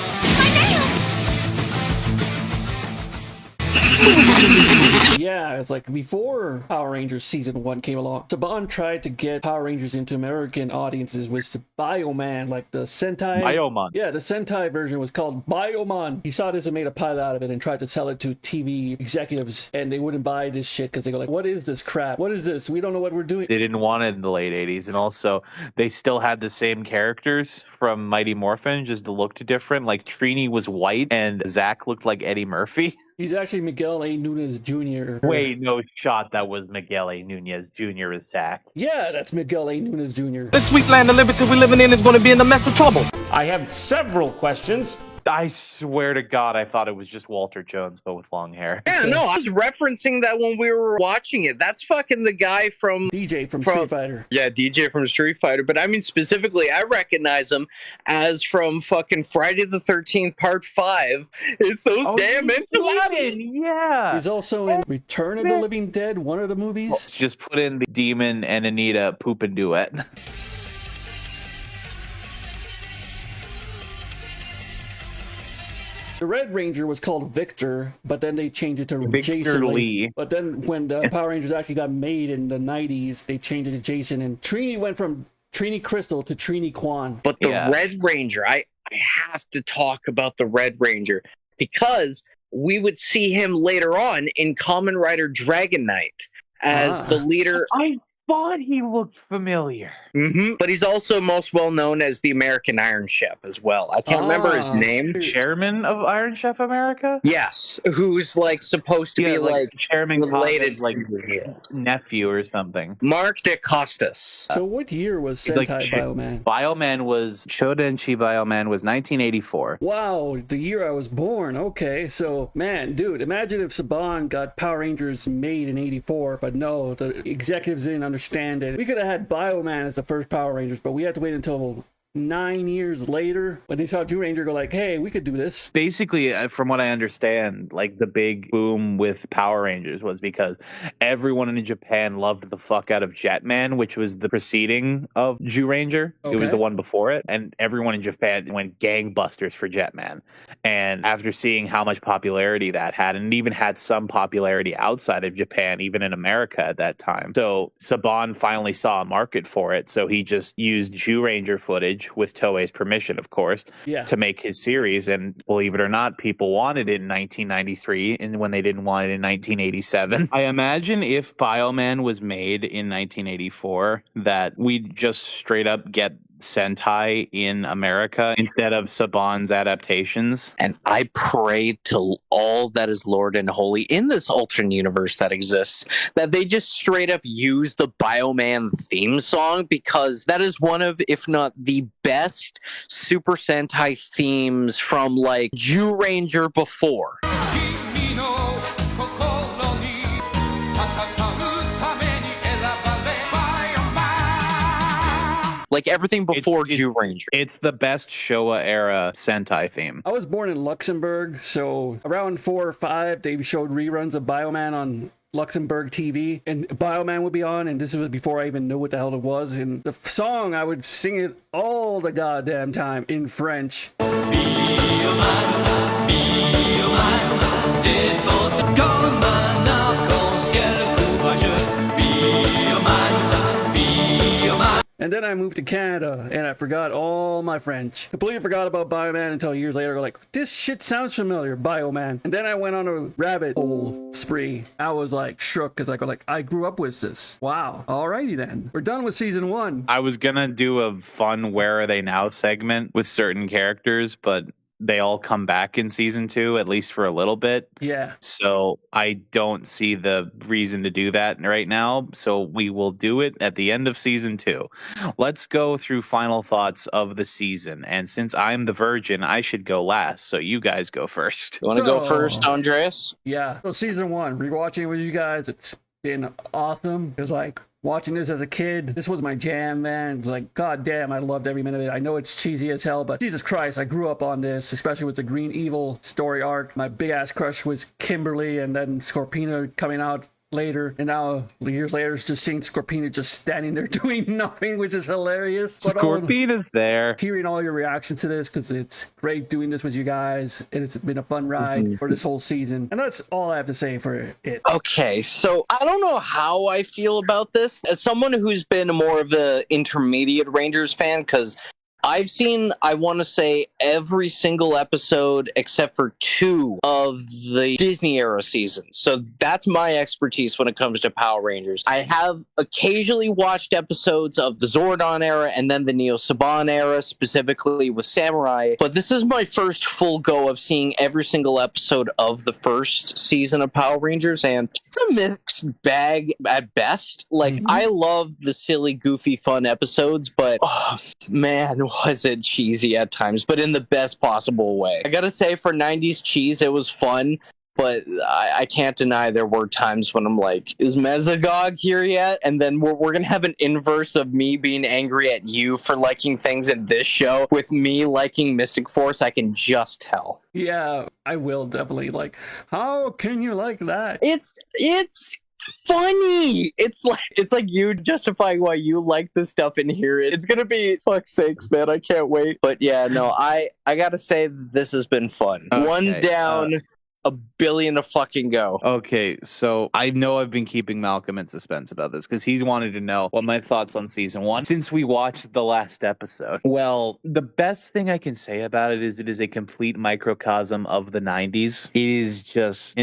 Yeah, it's like before Power Rangers Season 1 came along, Saban tried to get Power Rangers into American audiences with the Bioman, like the Sentai. Bioman. Yeah, the Sentai version was called Bioman. He saw this and made a pilot out of it and tried to sell it to TV executives, and they wouldn't buy this shit because they go like, what is this crap? What is this? We don't know what we're doing. They didn't want it in the late 80s, and also they still had the same characters from Mighty Morphin, just looked different. Like Trini was white and Zach looked like Eddie Murphy. He's actually Miguel A. Nunez Jr. Wait, no shot. That was Miguel A. Nunez Jr. as Zach. Yeah, that's Miguel A. Nunez Jr. This sweet land of liberty we're living in is going to be in a mess of trouble. I have several questions. I swear to God, I thought it was just Walter Jones, but with long hair. Yeah, no, I was referencing that when we were watching it. That's fucking the guy from... DJ from Street Fighter. Yeah, DJ from Street Fighter. But I mean, specifically, I recognize him as from fucking Friday the 13th Part 5. It's those damn enchiladas. Yeah. He's also in Return of the Living Dead, one of the movies. Just put in the Demon and Anita pooping duet. The Red Ranger was called Victor, but then they changed it to Victor Jason Lee. But then when the Power Rangers actually got made in the 90s, they changed it to Jason, and Trini went from Trini Crystal to Trini Kwan. But the Red Ranger, I have to talk about the Red Ranger, because we would see him later on in Kamen Rider Dragon Knight as the leader. thought he looked familiar. But he's also most well known as the American Iron Chef as well. I can't remember his name. Chairman of Iron Chef America? Yes, who's like supposed to be like Chairman related Kaga's, like nephew or something. Mark DeCostas. So what year was He's Sentai like Bioman? Bioman was Chodenchi Bioman was 1984. Wow, the year I was born. Okay, so man, dude, imagine if Saban got Power Rangers made in '84, but no, the executives didn't understand it. We could have had Bioman as the first Power Rangers, but we had to wait until 9 years later when they saw Jew Ranger go like, hey, we could do this. Basically, from what I understand, like the big boom with Power Rangers was because everyone in Japan loved the fuck out of Jetman, which was the preceding of Jew Ranger. Okay. It was the one before it, and everyone in Japan went gangbusters for Jetman. And after seeing how much popularity that had, and it even had some popularity outside of Japan, even in America at that time. So Saban finally saw a market for it, so he just used Jew Ranger footage with Toei's permission, of course, to make his series. And believe it or not, people wanted it in 1993, and when they didn't want it in 1987. I imagine if Bioman was made in 1984, that we'd just straight up get Sentai in America instead of Saban's adaptations. And I pray to all that is Lord and Holy in this alternate universe that exists that they just straight up use the Bioman theme song, because that is one of, if not the best Super Sentai themes from like Jew Ranger before. Like everything before Jew Ranger. It's the best Showa era Sentai theme. I was born in Luxembourg, so around 4 or 5, they showed reruns of Bioman on Luxembourg TV, and Bioman would be on, and this was before I even knew what the hell it was. And the song, I would sing it all the goddamn time in French. And then I moved to Canada, and I forgot all my French. Completely forgot about Bioman until years later. I go like, this shit sounds familiar, Bioman. And then I went on a rabbit hole spree. I was like shook, because I go like, I grew up with this. Wow. Alrighty then. We're done with season 1. I was gonna do a fun Where Are They Now segment with certain characters, but they all come back in season 2, at least for a little bit. Yeah. So I don't see the reason to do that right now. So we will do it at the end of season 2. Let's go through final thoughts of the season. And since I'm the virgin, I should go last. So you guys go first. You want to go first, Andreas? Yeah. So season 1, rewatching it with you guys, it's been awesome. It was like, watching this as a kid, this was my jam, man. It was like, god damn, I loved every minute of it. I know it's cheesy as hell, but Jesus Christ, I grew up on this, especially with the Green Evil story arc. My big ass crush was Kimberly, and then Scorpina coming out later, and now years later it's just seeing Scorpina just standing there doing nothing, which is hilarious. But Scorpina's there. Hearing all your reactions to this, because it's great doing this with you guys, and it's been a fun ride for this whole season, and that's all I have to say for it. Okay, so I don't know how I feel about this as someone who's been more of an intermediate Rangers fan, because I've seen, I want to say, every single episode except for 2 of the Disney era seasons. So that's my expertise when it comes to Power Rangers. I have occasionally watched episodes of the Zordon era and then the Neo Saban era, specifically with Samurai. But this is my first full go of seeing every single episode of the first season of Power Rangers, and it's a mixed bag at best. Like, I love the silly, goofy, fun episodes, but oh, man, was it cheesy at times, but in the best possible way. I gotta say, for 90s cheese, it was fun, but I can't deny there were times when I'm like, is Mesogog here yet? And then we're gonna have an inverse of me being angry at you for liking things in this show with me liking Mystic Force. I can just tell. Yeah, I will definitely. Like, how can you like that? It's funny. It's like you justifying why you like the stuff in here. It's gonna be, fuck's sakes, man, I can't wait. But yeah, no, I gotta say this has been fun. Okay. One down, a billion to fucking go. Okay, so I know I've been keeping Malcolm in suspense about this because he's wanted to know what my thoughts on season 1 since we watched the last episode. Well, the best thing I can say about it is a complete microcosm of the 90s. It is just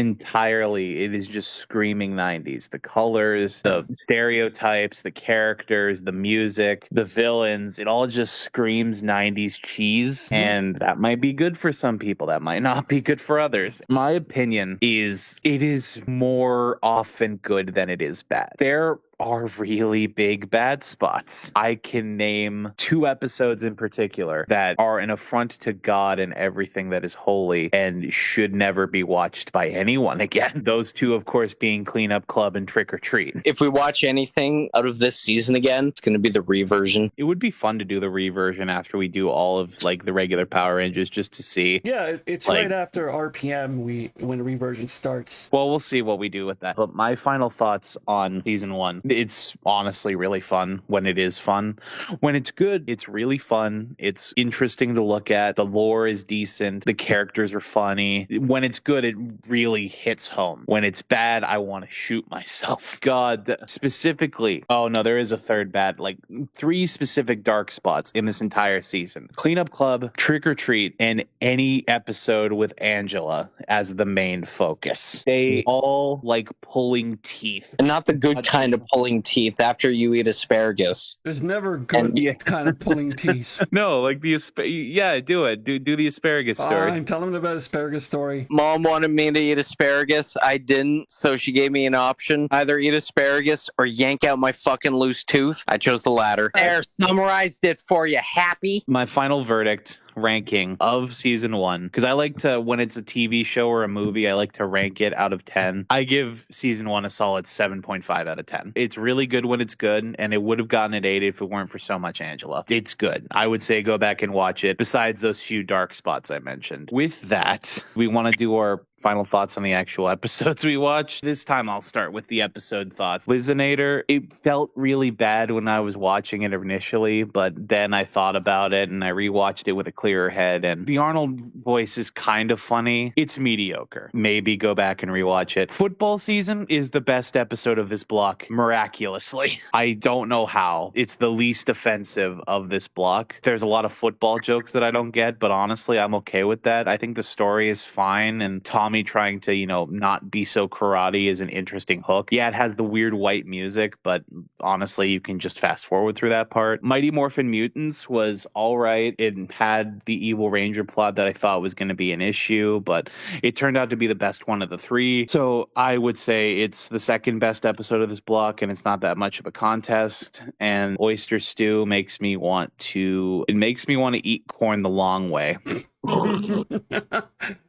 screaming 90s. The colors, the stereotypes, the characters, the music, the villains, it all just screams 90s cheese. And that might be good for some people. That might not be good for others. My opinion is it is more often good than it is bad. There are really big bad spots. I can name 2 episodes in particular that are an affront to God and everything that is holy and should never be watched by anyone again. Those 2, of course, being Cleanup Club and Trick or Treat. If we watch anything out of this season again, it's going to be the reversion. It would be fun to do the reversion after we do all of like the regular Power Rangers just to see. Yeah, it's like, right after RPM when the reversion starts. Well, we'll see what we do with that. But my final thoughts on season 1. It's honestly really fun when it is fun. When it's good, it's really fun. It's interesting to look at. The lore is decent. The characters are funny. When it's good, it really hits home. When it's bad, I want to shoot myself. God, specifically. Oh no, there is a third bad, like 3 specific dark spots in this entire season. Cleanup Club, Trick or Treat, and any episode with Angela as the main focus. They all like pulling teeth. And not the good kind of pulling teeth after you eat asparagus. There's never good kind of pulling teeth. No, like the yeah, do it. Do the asparagus story. I'm telling them about asparagus story. Mom wanted me to eat asparagus. I didn't, so she gave me an option. Either eat asparagus or yank out my fucking loose tooth. I chose the latter. There, summarized it for you. Happy? My final verdict ranking of season 1, because I like to, when it's a TV show or a movie, I like to rank it out of 10. I give season 1 a solid 7.5 out of 10. It's really good when it's good, and it would have gotten an 8 if it weren't for so much Angela. It's good. I would say go back and watch it, besides those few dark spots I mentioned. With that, we want to do our final thoughts on the actual episodes we watched. This time I'll start with the episode thoughts. LIZZINATOR, it felt really bad when I was watching it initially, but then I thought about it and I rewatched it with a clearer head, and the Arnold voice is kind of funny. It's mediocre. Maybe go back and rewatch it. Football season is the best episode of this block, miraculously. I don't know how. It's the least offensive of this block. There's a lot of football jokes that I don't get, but honestly, I'm okay with that. I think the story is fine, and Tommy trying to, not be so karate is an interesting hook. Yeah, it has the weird white music, but honestly, you can just fast forward through that part. Mighty Morphin Mutants was all right. It had the Evil Ranger plot that I thought was going to be an issue, but it turned out to be the best one of the 3. So I would say it's the second best episode of this block, and it's not that much of a contest. And Oyster Stew makes me want to eat corn the long way.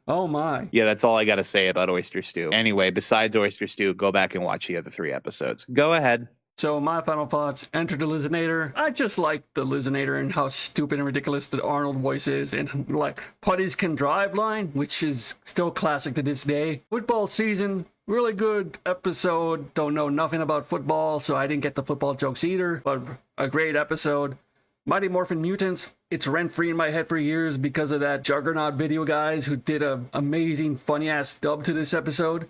Oh my. Yeah, that's all I got to say about Oyster Stew. Anyway, besides Oyster Stew, go back and watch the other 3 episodes. Go ahead. So my final thoughts, enter the LIZZINATOR. I just like the LIZZINATOR and how stupid and ridiculous the Arnold voice is, and like Putties Can Drive line, which is still classic to this day. Football season, really good episode. Don't know nothing about football, so I didn't get the football jokes either, but a great episode. Mighty Morphin Mutants, it's rent-free in my head for years because of that Juggernaut video guys who did a amazing funny-ass dub to this episode.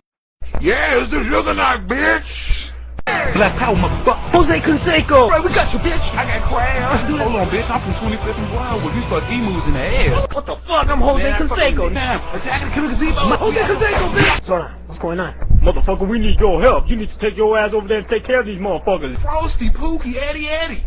Yeah, it's the Juggernaut, bitch! Black Power, motherfucker. Jose Canseco. Right, we got you, bitch. I got crabs. Hold on, bitch. I'm from 25th and Wildwood. We fuck emus in the ass. What the fuck? I'm Jose Canseco. Damn, attacking the killer gazebo. Jose Canseco, bitch. Sir, what's going on? Motherfucker, we need your help. You need to take your ass over there and take care of these motherfuckers. Frosty, Pookie, Eddie.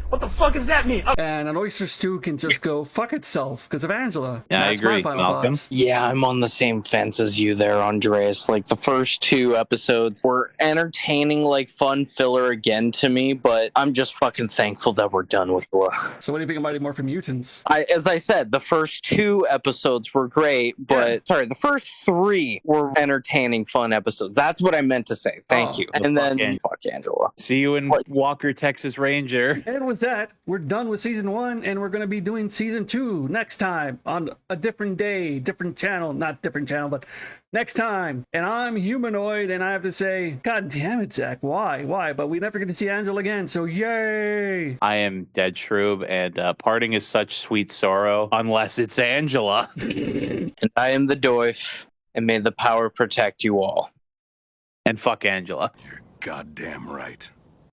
What the fuck does that mean? And an Oyster Stew can just go fuck itself because of Angela. Yeah, I agree, Malcolm. Thoughts. Yeah, I'm on the same fence as you there, Andreas. Like, the first 2 episodes were entertaining, like, fun filler again to me, but I'm just fucking thankful that we're done with it. So what do you think of Mighty Morphin Mutants? As I said, the first 2 episodes were great, but, sorry, the first 3 were entertaining, fun episodes. That's what I meant to say. Thank you. And then, fuck Angela. See you in Walker, Texas Ranger. And with that, we're done with season 1, and we're going to be doing season 2 next time on a different day, different channel, not different channel, but next time. And I'm Humanoid, and I have to say, God damn it, Zach, why? But we never get to see Angela again, so yay! I am Dead Shroob, and parting is such sweet sorrow, unless it's Angela. And I am the DOIF. And may the power protect you all. And fuck Angela. Goddamn right.